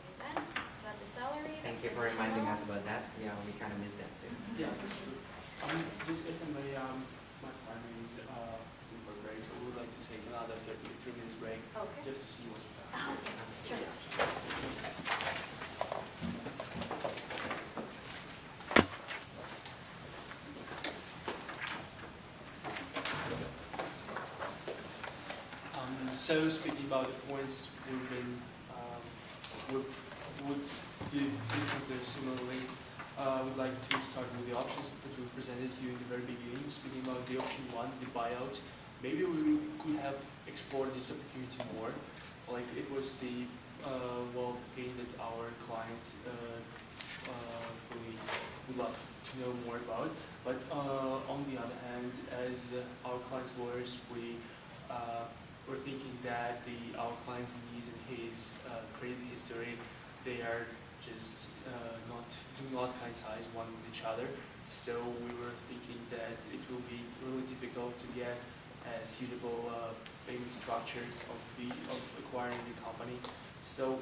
And then, about the salary. Thank that's you for reminding additional. us about that. Yeah, we kind of missed that too. Yeah, that's true. Just if I may, my partner is looking for a break, so we would like to take another 33 minutes break Okay. just to see what's Ah, happening. okay, sure. So speaking about the points we've been, would do differently or similarly, I would like to start with the options that we presented to you in the very beginning. Speaking about the option one, the buyout, maybe we could have explored this opportunity more. Like it was the gain that our client really would love to know more about. But on the other hand, as our client's lawyers, we're thinking that our client's needs and his credit history, they are just do not coincide one with each other. So we were thinking that it will be really difficult to get a suitable payment structure of acquiring the company. So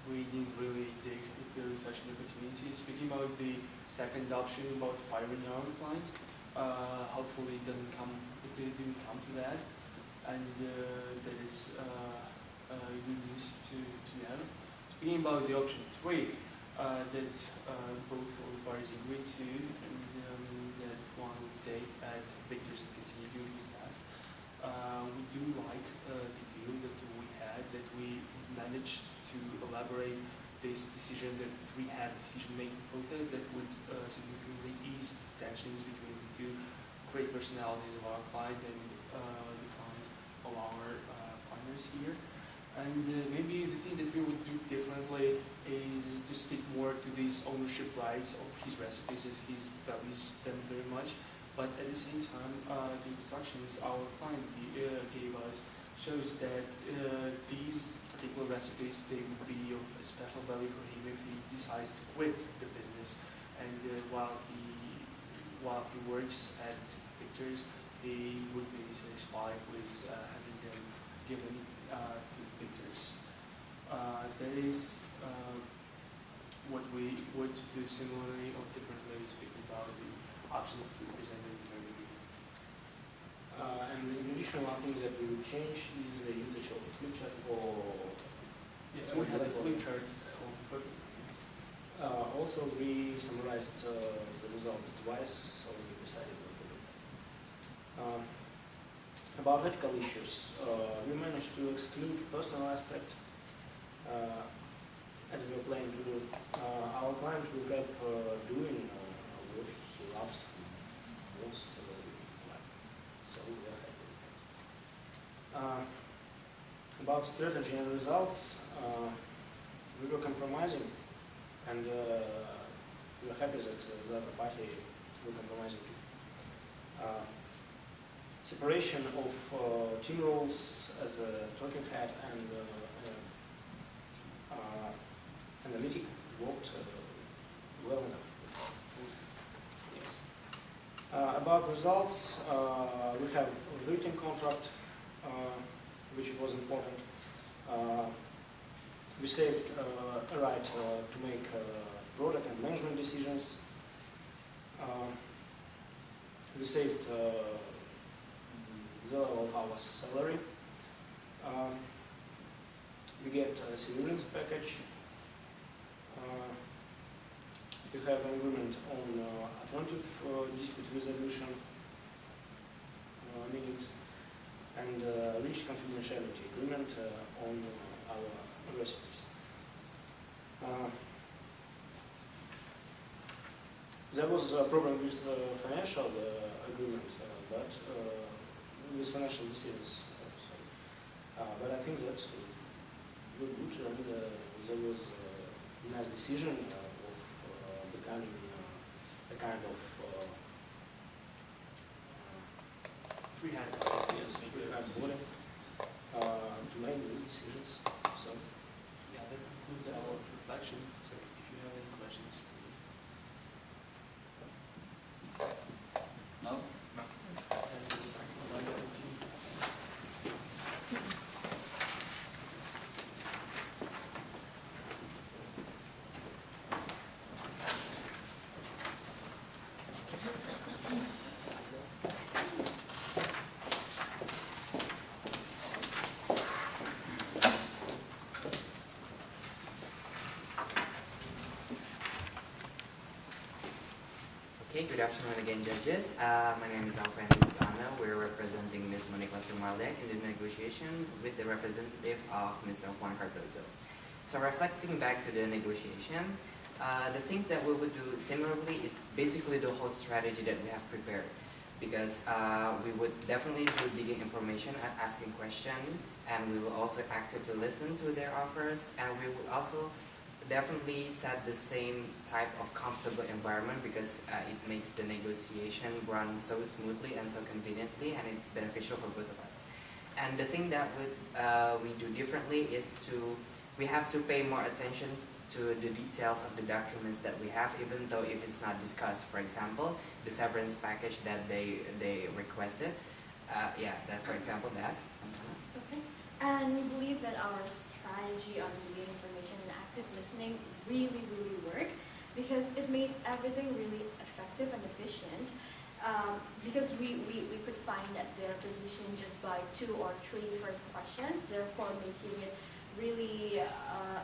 we didn't really dig into such an opportunity. Speaking about the second option about firing our client, hopefully it didn't come to that. And that is good news to know. Speaking about the option three, that both of the parties agreed to, and that one would stay at Victor's and continue doing his best. We do like the deal that we had, that we managed to elaborate this decision, that we had decision-making process that would significantly ease tensions between the two great personalities of our client and the client of our partners here. And maybe the thing that we would do differently is to stick more to these ownership rights of his recipes, as he values them very much. But at the same time, the instructions our client gave us shows that these particular recipes, they would be of a special value for him if he decides to quit the business. And while he works at Victor's, he would be satisfied with having them given to Victor's. That is what we would do similarly or differently, speaking about the options that we presented in the very beginning. And in addition, one thing that we will change is the usage of the flip chart or... Yes, we have a flip chart. Also, we summarized the results twice, so we decided what to do. About ethical issues, we managed to exclude personal aspect. As we were planning to do, our client will keep doing what he loves most in his life. So we are happy with that. About strategy and results, we were compromising, and we are happy that the other party will compromising too. Separation of team roles as a talking head and analytic worked well enough. Yes. About results, we have a written contract, which was important. We saved a right to make product and management decisions. We saved the level of our salary. We get a severance package. We have an agreement on alternative dispute resolution meetings and reached confidentiality agreement on our recipes. There was a problem with financial agreement, but with financial decisions. But I think that we're good, and there was a nice decision of becoming a kind of Freehand. yes, body to make these decisions. So Yeah, that concludes our reflection. So if you have any questions, please. No? And I'd like to Okay, good afternoon again, judges. My name is Alfred and this is Anna. We're representing Ms. Monica Tumaldek in the negotiation with the representative of Mr. Juan Cardozo. So reflecting back to the negotiation, the things that we would do similarly is basically the whole strategy that we have prepared, because we would definitely do digging information and asking questions, and we will also actively listen to their offers, and we will also definitely set the same type of comfortable environment, because it makes the negotiation run so smoothly and so conveniently, and it's beneficial for both of us. And the thing that we do differently is we have to pay more attention to the details of the documents that we have, even though if it's not discussed. For example, the severance package that they requested. For example, that. Okay. And we believe that our strategy on reading information and active listening really work, because it made everything really effective and efficient. Because we could find at their position just by 2 or 3 first questions, therefore making it really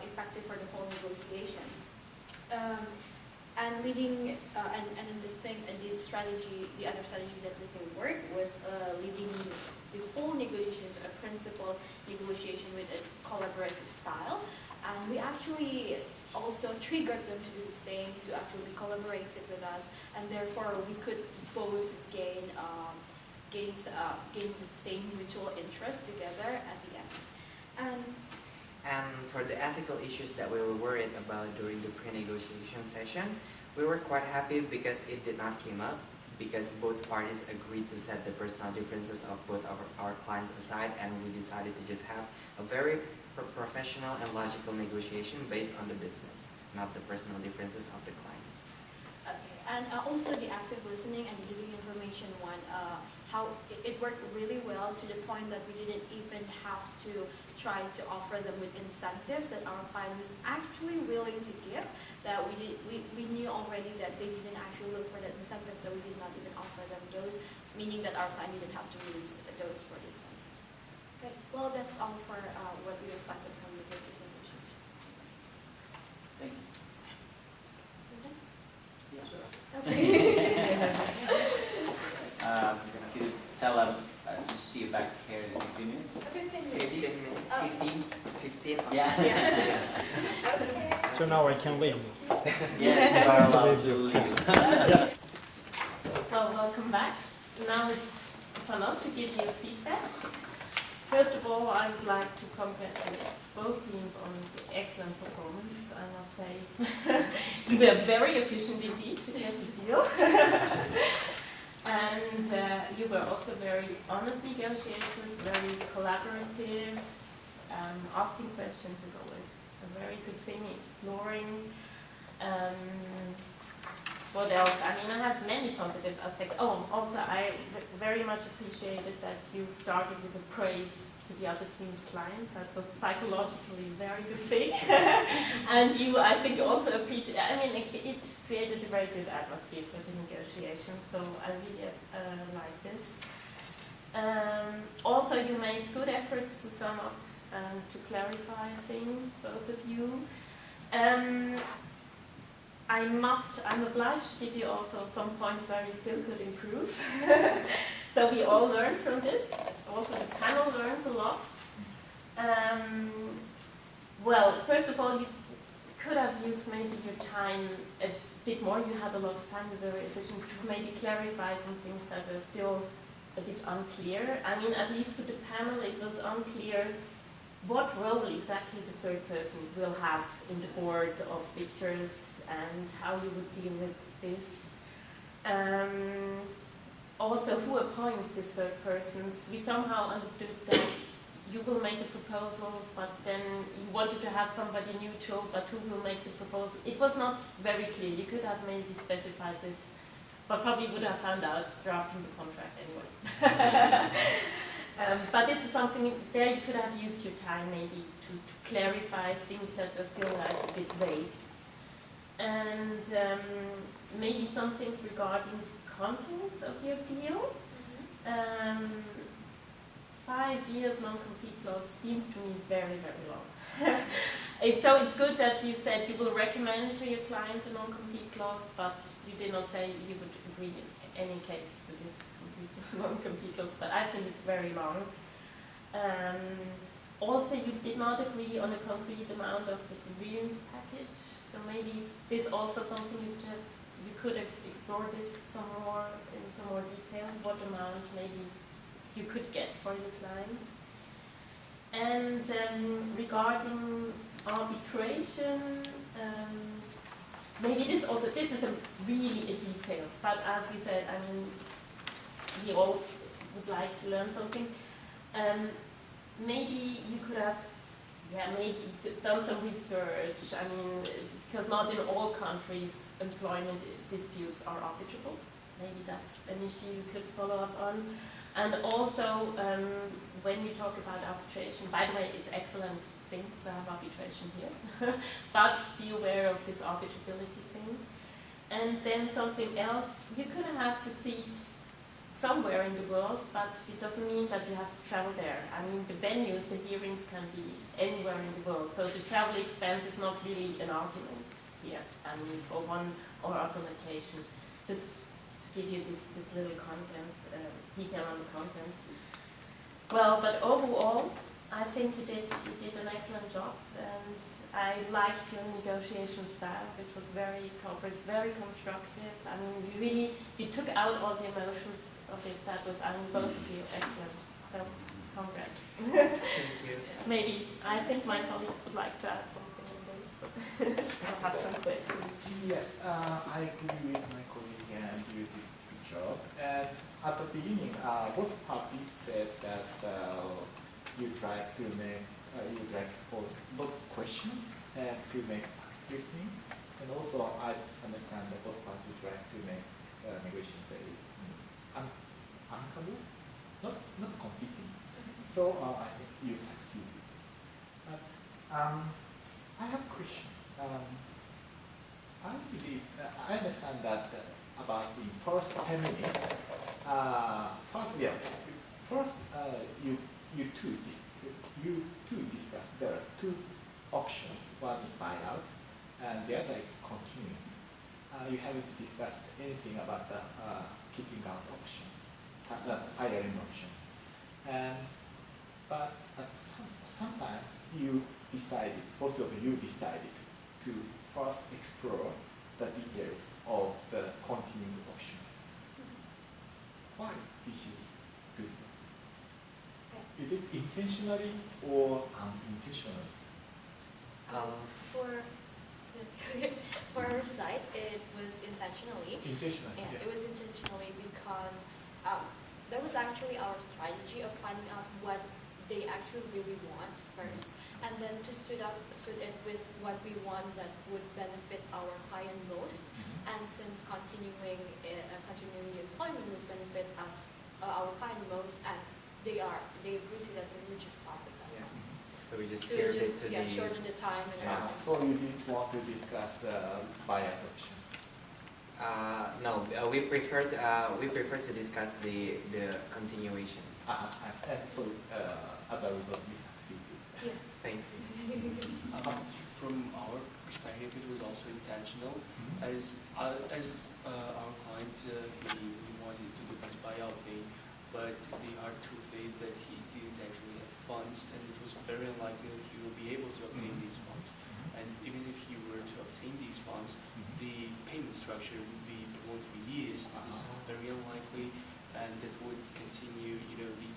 effective for the whole negotiation. And leading the strategy, the other strategy that we can work was leading the whole negotiation to a principal negotiation with a collaborative style. And we actually also triggered them to do the same, to actually collaborate with us, and therefore we could both gain the same mutual interest together at the end. And for the ethical issues that we were worried about during the pre-negotiation session, we were quite happy because it did not come up, because both parties agreed to set the personal differences of both of our clients aside, and we decided to just have a very professional and logical negotiation based on the business, not the personal differences of the clients. Okay, and also the active listening and giving information one, how it worked really well, to the point that we didn't even have to try to offer them with incentives that our client was actually willing to give. That we knew already that they didn't actually look for that incentive, so we did not even offer them those, meaning that our client didn't have to lose those for the incentives. Okay, well, that's all for what we reflected from the business negotiation. Thank you. Yes, sir. Okay. Could you tell them to see you back here in 15 minutes? 15 minutes. 15 minutes. Oh. 15? Yeah. Yes. Okay. So now I can leave. Yes, you are allowed to leave. Yes. Well, welcome back. Now it's for us to give you feedback. First of all, I would like to congratulate both teams on the excellent performance. I must say, you were very efficient indeed to get the deal. And you were also very honest negotiators, very collaborative. Asking questions is always a very good thing, exploring What else? I mean, I have many positive aspects. Oh, also, I very much appreciated that you started with a praise to the other team's client. That was psychologically a very good thing. And you, I think, also appreciate. I mean, it created a very good atmosphere for the negotiation. So I really like this. Also, you made good efforts to sum up and to clarify things, both of you. I'm obliged to give you also some points where we still could improve. So we all learn from this. Also the panel learns a lot. Well, first of all, you could have used maybe your time a bit more. You had a lot of time, you were very efficient, to maybe clarify some things that were still a bit unclear. I mean, at least to the panel, it was unclear what role exactly the third person will have in the board of victors and how you would deal with this. Also, who appoints these third persons? We somehow understood that you will make the proposal, but then you wanted to have somebody neutral, but who will make the proposal? It was not very clear. You could have maybe specified this, but probably would have found out drafting the contract anyway. But this is something, there you could have used your time maybe to clarify things that are still like a bit vague. And maybe some things regarding the contents of your deal. 5 years non-compete clause seems to me very, very long. So it's good that you said you will recommend to your client a non-compete clause, but you did not say you would agree in any case to this non-compete clause, but I think it's very long. Also, you did not agree on a concrete amount of the severance package, so maybe this also something you could have explored this some more in some more detail, what amount maybe you could get for your clients. And regarding arbitration, maybe this is a really a detail, but as we said, I mean, we all would like to learn something. Maybe you could have, maybe done some research. I mean, because not in all countries employment disputes are arbitrable. Maybe that's an issue you could follow up on. And also, when we talk about arbitration, by the way, it's an excellent thing to have arbitration here, but be aware of this arbitrability thing. And then something else, you could have the seat somewhere in the world, but it doesn't mean that you have to travel there. I mean, the venues, the hearings can be anywhere in the world, so the travel expense is not really an argument here. I mean, for one or other location, just to give you this little contents, detail on the contents. Well, but overall, I think you did an excellent job, and I liked your negotiation style, which was very cooperative, very constructive. I mean, you took out all the emotions of it. That was, I mean, both of you excellent. So, congrats. Thank you. Maybe, I think my colleagues would like to add something on this, but I'll have some questions. Yes, I agree with my colleague and you did a good job. And at the beginning, both parties said that you'd like to make, you'd like to pose both questions and to make listening. And also, I understand that both parties would like to make negotiation very amicable, not competing. So I think you succeeded. But I have a question. I believe, I understand that about the first 10 minutes. First, you two discussed. There are two options. One is buyout, and the other is continuing. You haven't discussed anything about the kicking out option, firing option. But at some time, both of you decided to first explore the details of the continuing option. Why did you do so? Is it intentionally or unintentionally? For our side, it was intentionally. Intentionally, And yeah. it was intentionally because that was actually our strategy of finding out what they actually really want first, and then to suit it with what we want that would benefit our client most. And since continuing the employment would benefit us, our client most, and they agree to that, then we just stop with that. Yeah. So we just To tiered it just to the. shorten the time and Yeah. everything. So you didn't want to discuss buyout option? No, we prefer to discuss the continuation. And so as a result, we succeeded. Yeah. Thank you. From our perspective, it was also intentional, as our client he wanted to do his buyout thing, but the hard truth is that he didn't actually have funds, and it was very unlikely that he will be able to obtain these funds. And even if he were to obtain these funds, the payment structure would be prolonged for years. It's very unlikely, and that would continue, the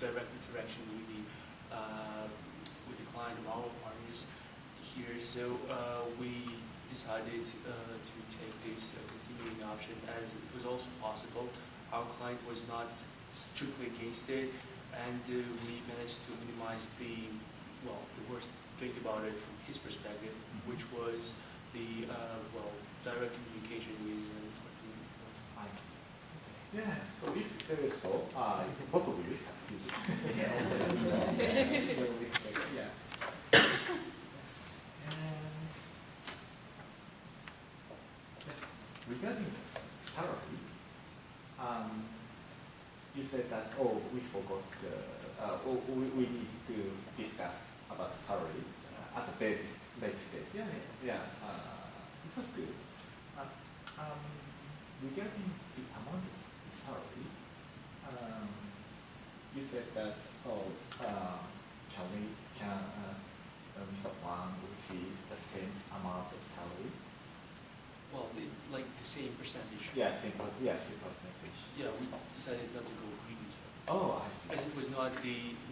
direct interaction with the client of our partners here. So we decided to take this continuing option, as it was also possible. Our client was not strictly against it, and we managed to minimize the worst thing about it from his perspective, which was the direct communication with I see. Yeah, so if there is so, you can possibly succeed. Yeah. Yes. And regarding salary, you said that, we forgot, we need to discuss about the salary at the very late stage. Yeah, it was good. Regarding the amount of salary, you said that, can Mr. Wang receive the same amount of salary? well, like the same percentage. Yes, same percentage. Yeah, we decided not to go greedy. Oh, I see. As it was not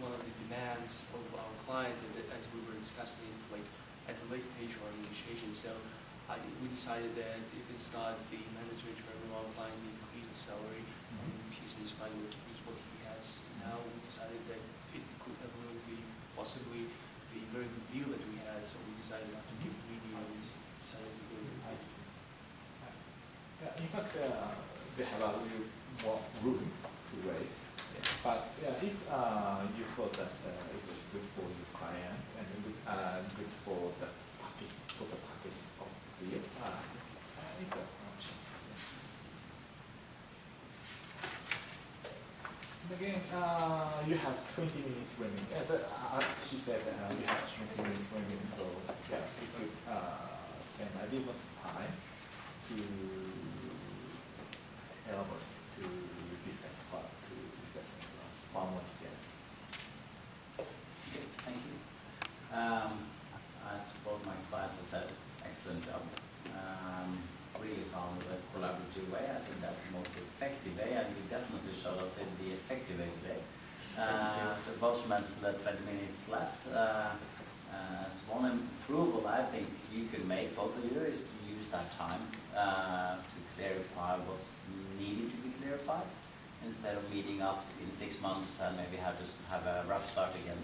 one of the demands of our client, and as we were discussing like at the late stage of our negotiation, so we decided that if it's not the mandatory term of our client, the increase of salary, and he's satisfied with what he has now, we decided that it could have ruined possibly the very good deal that we had, so we decided not to give greedy and decided to go with I see. Yeah, in fact, they have a little more room to raise. But if you thought that it was good for your client and good for the package, total package of the deal, it's an option. And again, you have 20 minutes remaining. She said you have 20 minutes remaining, so yeah, you could spend a little bit of time to elaborate, to discuss far more details. Good, thank you. I suppose my class has said excellent job. Really found a collaborative way. I think that's the most effective way, and you definitely showed us in the effective way today. So both mentioned that 20 minutes left. One improvement I think you can make, both of you, is to use that time to clarify what's needed to be clarified, instead of meeting up in 6 months and maybe have a rough start again.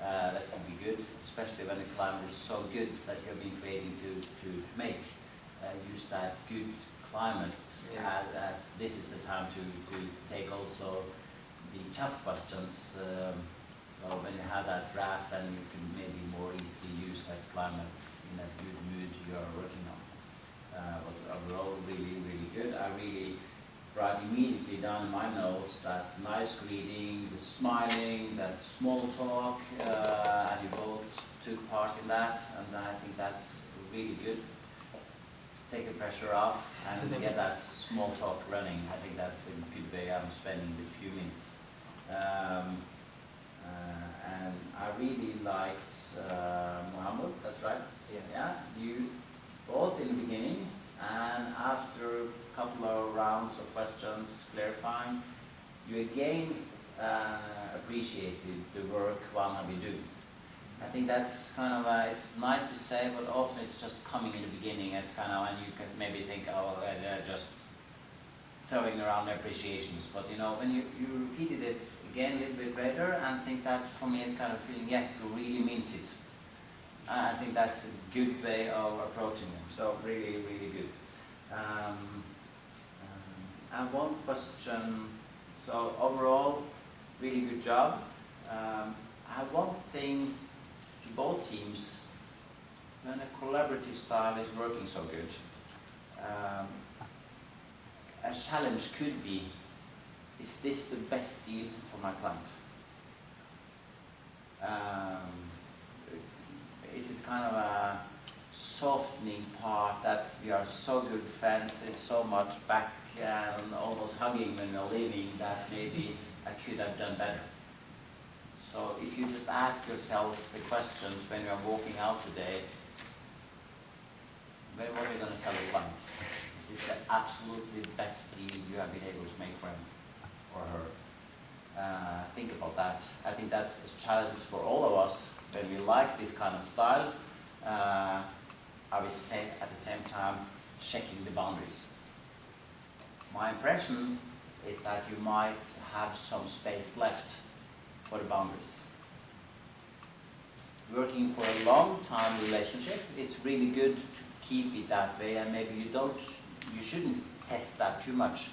That would be good, especially when the climate is so good that you've been creating to make. Use that good climate as this is the time to take also the tough questions. So when you have that draft, then you can maybe more easily use that climate in that good mood you are working on. But overall, really, really good. I really write immediately down in my notes that nice greeting, the smiling, that small talk, and you both took part in that, and I think that's really good. Take the pressure off and get that small talk running. I think that's a good way of spending the few minutes. And I really liked Mohammed, that's right? Yes. Yeah, you both in the beginning and after a couple of rounds of questions clarifying, you again appreciated the work one of you do. I think that's kind of, it's nice to say, but often it's just coming in the beginning. It's kind of, and you can maybe think, they're just throwing around appreciations. But when you repeated it again a little bit better, and think that for me it's kind of feeling, yeah, he really means it. I think that's a good way of approaching them. So really, really good. And one question. So overall, really good job. I have one thing to both teams. When a collaborative style is working so good, a challenge could be, is this the best deal for my client? Is it kind of a softening part that we are so good friends, it's so much back and almost hugging when you're leaving that maybe I could have done better? So if you just ask yourself the questions when you're walking out today, what are you going to tell the client? Is this the absolutely best deal you have been able to make for him or her? Think about that. I think that's a challenge for all of us when we like this kind of style. I will say at the same time checking the boundaries. My impression is that you might have some space left for the boundaries. Working for a long time relationship, it's really good to keep it that way, and maybe you shouldn't test that too much.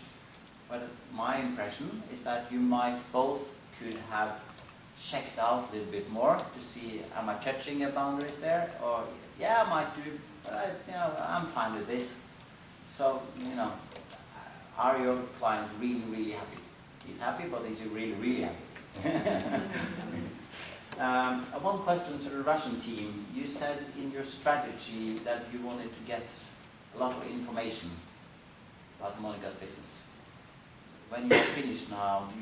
But my impression is that you might both could have checked out a little bit more to see, am I touching your boundaries there? Or, yeah, I might do, but I'm fine with this. So, are your client really, really happy? He's happy, but is he really, really happy? One question to the Russian team. You said in your strategy that you wanted to get a lot of information about Monica's business. When you're finished now, do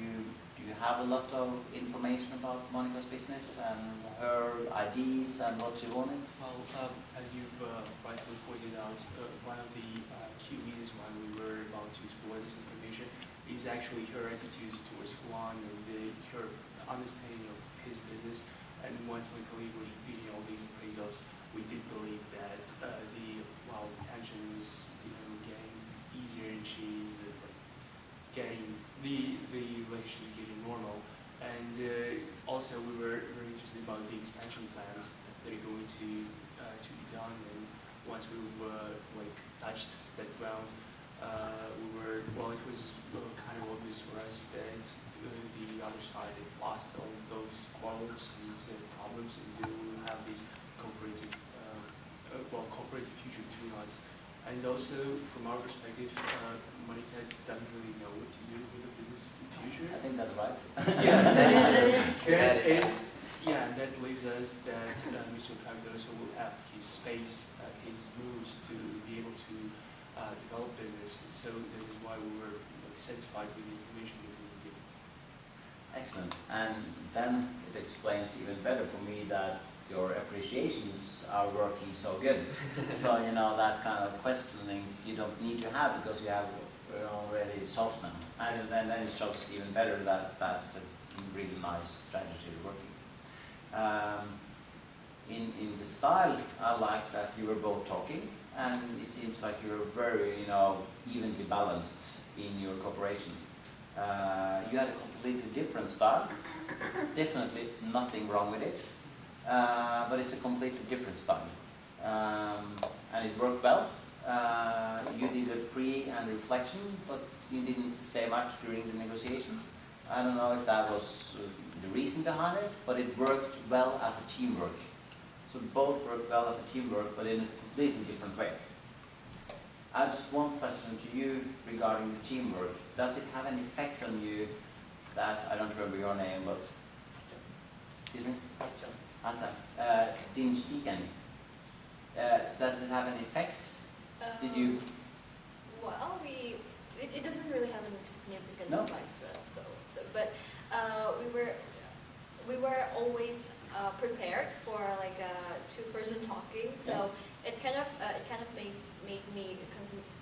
you have a lot of information about Monica's business and her ideas and what she wanted? Well, as you've rightly pointed out, one of the key reasons why we were about to explore this information is actually her attitudes towards Juan and her understanding of his business. And once my colleague was reading all these appraisals, we did believe that the tension was getting easier, and she's getting the relationship getting normal. And also we were very interested about the expansion plans that are going to be done. And once we've touched that ground, it was kind of obvious for us that the other side has lost all those quarrels and problems, and they will have this cooperative future between us. And also, from our perspective, Monica doesn't really know what to do with the business in the future. I think that's right. That leaves us that Mr. Cardoso will have his space, his moves to be able to develop business. So that is why we were satisfied with the information that we were given. Excellent. And then it explains even better for me that your appreciations are working so good. So, that kind of questionings you don't need to have because you have already solved them. And then it shows even better that that's a really nice strategy working. In the style, I like that you were both talking, and it seems like you're very, evenly balanced in your cooperation. You had a completely different style. Definitely nothing wrong with it. But it's a completely different style. And it worked well. You did a pre and reflection, but you didn't say much during the negotiation. I don't know if that was the reason behind it, but it worked well as a teamwork. So both worked well as a teamwork, but in a completely different way. I have just one question to you regarding the teamwork. Does it have an effect on you that, I don't remember your name, but, excuse me? Atta. Didn't speak any. Does it have an effect? Did you? Well, it doesn't really have any significant No. effect for us though. So, but we were always prepared for like a two-person talking. So it kind of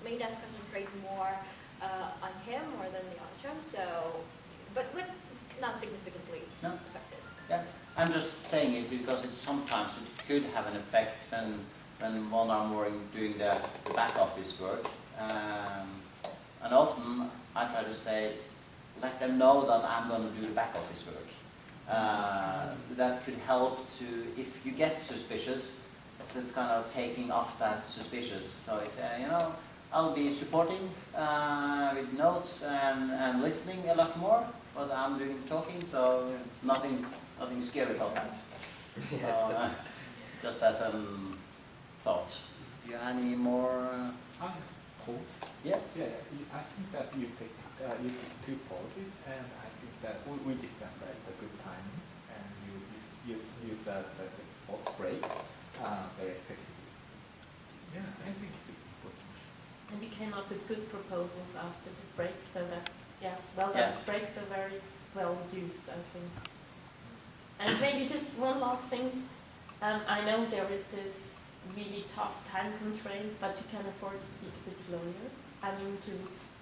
made us concentrate more on him more than the other. So, but not significantly affected. Yeah. I'm just saying it because sometimes it could have an effect when one are more doing the back office work. And often I try to say, let them know that I'm going to do the back office work. That could help to, if you get suspicious, so it's kind of taking off that suspicious. So it's, you know, I'll be supporting with notes and listening a lot more, but I'm doing talking, so nothing scary about that. So, just as a thought. Do you have any more? Pause? Yeah. Yeah, I think that you take 2 pauses, and I think that we discussed like the good timing, and you use the pause break very effectively. Yeah, I think it's important. And you came up with good proposals after the break, so that, yeah, breaks were very well used, I think. And maybe just one last thing. I know there is this really tough time constraint, but you can afford to speak a bit slower.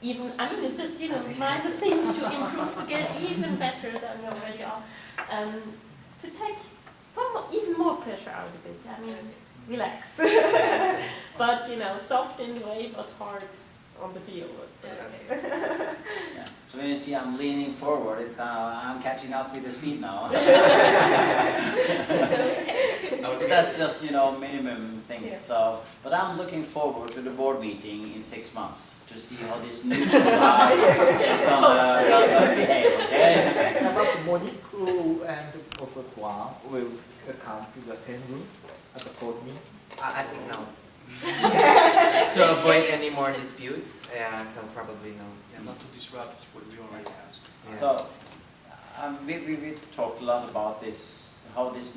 It's just, you know, minor things to improve, to get even better than you already are. To take even more pressure out of it. I mean, relax. But, you know, soft in the way, but hard on the deal. Yeah. So when you see I'm leaning forward, it's kind of, I'm catching up with the speed now. But that's just, you know, minimum things. Yeah. So, but I'm looking forward to the board meeting in 6 months to see how this new guy is gonna behave. Okay. But Monique and also Juan will come to the same room at the board meeting. I think no. To avoid any more disputes, yeah, so probably no. Yeah, not to disrupt what we already have. Yeah. So we talked a lot about this, how this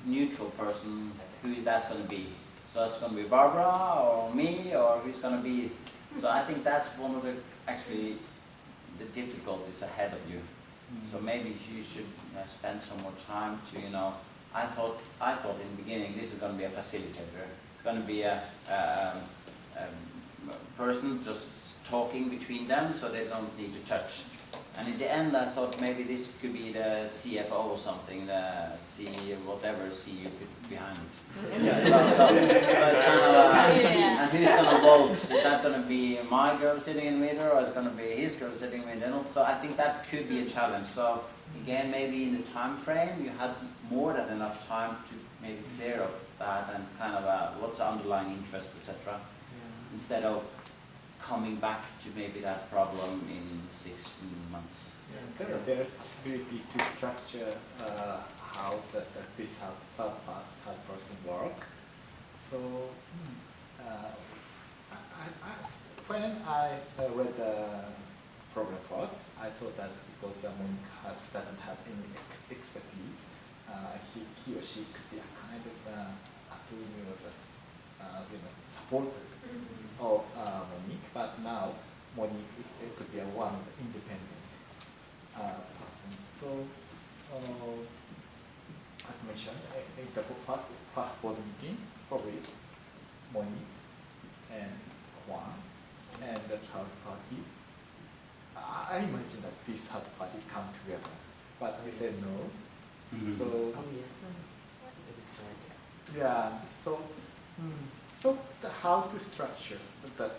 neutral person, who that's going to be. So it's going to be Barbara or me, or who's going to be. So I think that's one of the the difficulties ahead of you. So maybe you should spend some more time to, you know. I thought in the beginning this is going to be a facilitator. It's going to be a person just talking between them, so they don't need to touch. And in the end, I thought maybe this could be the CFO or something, the CEO, whatever CEO behind it. So it's kind of, and who's going to vote? Is that going to be my girl sitting in the middle, or is it going to be his girl sitting in the middle? So I think that could be a challenge. So again, maybe in the time frame, you had more than enough time to maybe clear up that and kind of what's the underlying interest, etc. Instead of coming back to maybe that problem in 6 months. Yeah, there's possibility to structure how this third person work. So when I read the problem first, I thought that because Monique doesn't have any expertise, he or she could be a kind of supporter of Monique, but now Monique it could be one independent person. So, as mentioned, in the first board meeting, probably Monique and Juan and the third party. I imagine that this third party come together, but we said no. So, That is correct. yeah. So how to structure that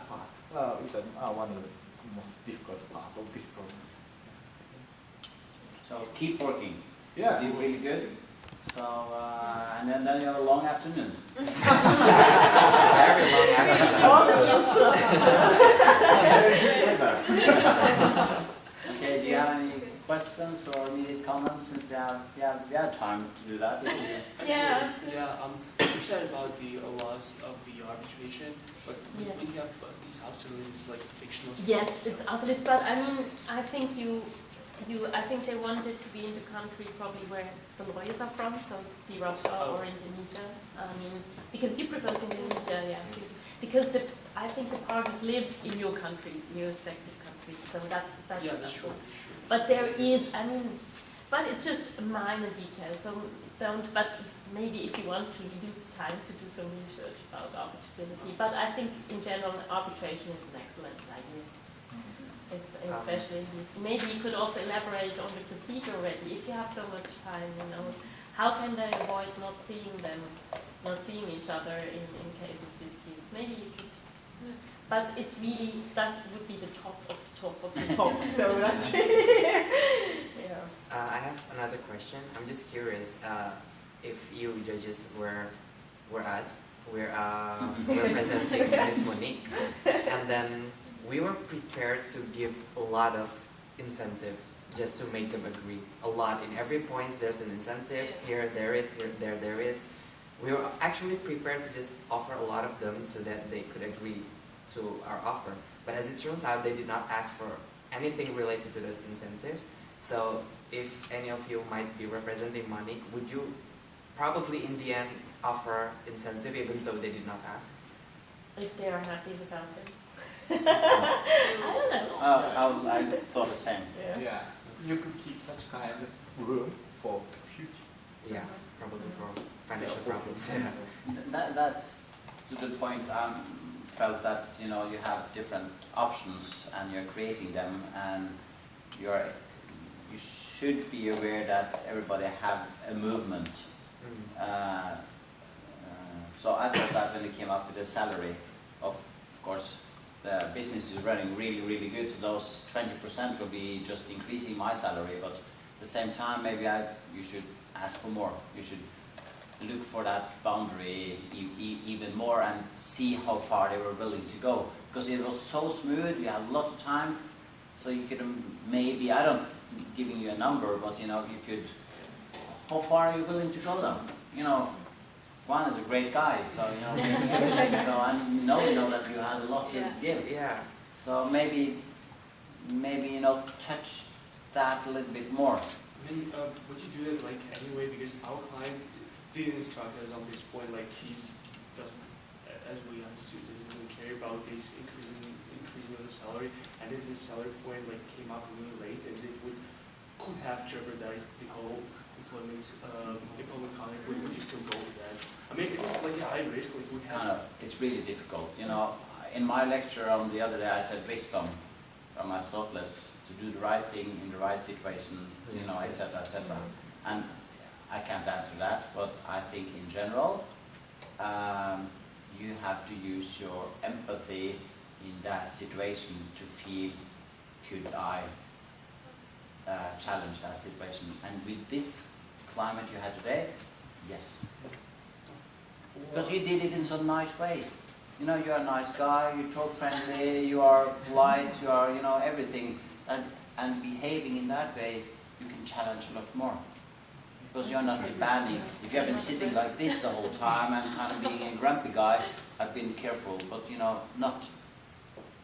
part is one of the most difficult part of this problem. So keep working. Yeah. You did really good. So and then you have a long afternoon. Very long after. Okay. Do you have any questions or immediate comments? Since we have time to do that. Yeah. You said about the loss of the arbitration, but Yes. we have these absolutes like fictional stuff. Yes, it's absolute. But I mean, I think I think they wanted to be in the country probably where the lawyers are from, so be Russia or Indonesia. I mean, because you propose Indonesia, yeah. Because I think the parties live in your countries, in your respective countries. So that's Yeah, that's true. But there is, I mean, but it's just a minor detail. So don't. But maybe if you want to use time to do some research about arbitrability. But I think in general, arbitration is an excellent idea. Especially, maybe you could also elaborate on the procedure already. If you have so much time, you know, how can they avoid not seeing each other in case of disputes? Maybe you could. But it's really, that would be the top of the top of the pop, so that's really, yeah. I have another question. I'm just curious if you judges were us, we're presenting Miss Monique, and then we were prepared to give a lot of incentive just to make them agree. A lot. In every point there's an incentive. Here there is, here there is. We were actually prepared to just offer a lot of them so that they could agree to our offer. But as it turns out, they did not ask for anything related to those incentives. So if any of you might be representing Monique, would you probably in the end offer incentive even though they did not ask? If they are happy without it. I don't know. I thought the same. Yeah. Yeah, you could keep such kind of room for future. Yeah, probably for financial problems. That's a good point. Felt that you have different options and you're creating them, and you should be aware that everybody have a movement. So I thought that when we came up with a salary of course, the business is running really, really good, so those 20% will be just increasing my salary, but at the same time, maybe you should ask for more. You should look for that boundary even more and see how far they were willing to go. Because it was so smooth, you had a lot of time, so you could maybe, I don't giving you a number, but you could, how far are you willing to go then? Juan is a great guy, so so I know that you had a lot to give. Yeah. So maybe touch that a little bit more. I mean, would you do that like anyway? Because our client did instruct us on this point, like he's doesn't, as we understood, doesn't really care about this increasing of the salary, and as this salary point like came up really late, and it could have jeopardized the whole employment contract. Would you still go with that? I mean, it was like a high risk. It would have. It's really difficult. In my lecture on the other day, I said wisdom from Aristoteles to do the right thing in the right situation, etc., etc. And I can't answer that, but I think in general, you have to use your empathy in that situation to feel, could I challenge that situation? And with this climate you had today, yes. Because you did it in such a nice way. You're a nice guy, you talk friendly, you are polite, you are, everything. And behaving in that way, you can challenge a lot more. Because you're not demanding. If you have been sitting like this the whole time and kind of being a grumpy guy, I've been careful, but not.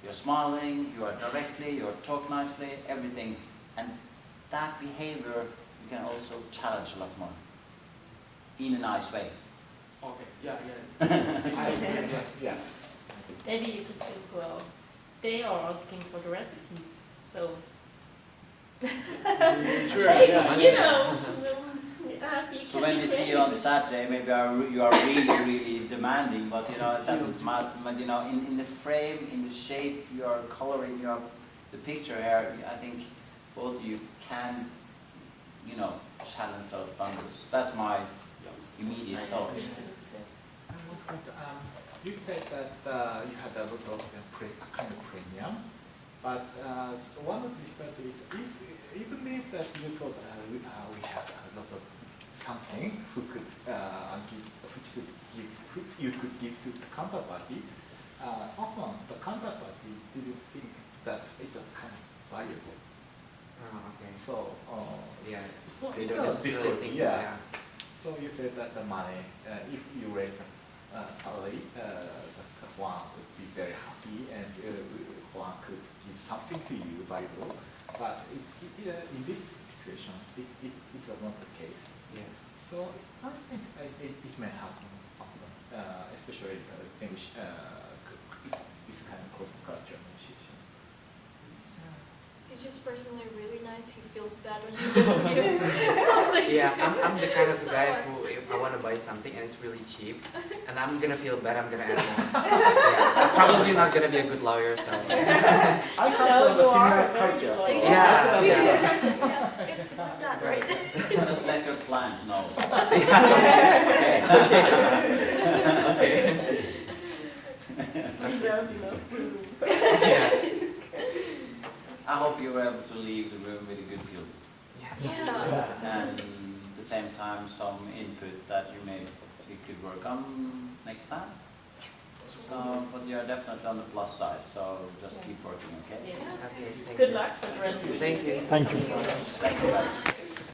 You're smiling, you are directly, you talk nicely, everything. And that behavior, you can also challenge a lot more. In a nice way. Okay, yeah. Yeah. Maybe you could think, well, they are asking for the recipes, so Sure, So when we see you on Saturday, maybe you are really, really demanding, but it doesn't matter. But in the frame, in the shape, you are coloring the picture here. I think both you can, challenge those boundaries. That's my immediate thought. You said that you had a lot of kind of premium, but one of the difficulties is even if that you thought we have a lot of something which you could give to the counterparty, often the counterparty didn't think that it's kind of valuable. Okay. So so They it don't was necessarily difficult. think. Yeah. So you said that the money, if you raise salary, the one would be very happy and one could give something to you valuable. But in this situation, it was not the case. Yes. So I think it may happen often, especially this kind of cross-cultural negotiation. He's just personally really nice. He feels bad when he doesn't give something. Yeah, I'm the kind of guy who, if I want to buy something and it's really cheap, and I'm gonna feel bad, I'm gonna add more. Yeah, probably not gonna be a good lawyer, so. I come from a similar culture. So Yeah. It's not that right. Just let your client know. Okay. Without enough food. Yeah. hope you were able to leave the room with a good feeling. Yes. Yeah. And at the same time, some input that you could work on next time. So, but you are definitely on the plus side, so just keep working, okay? Yeah. Okay, thank Good you. luck for the rest of the Thank you. Thank you. Thank you, guys.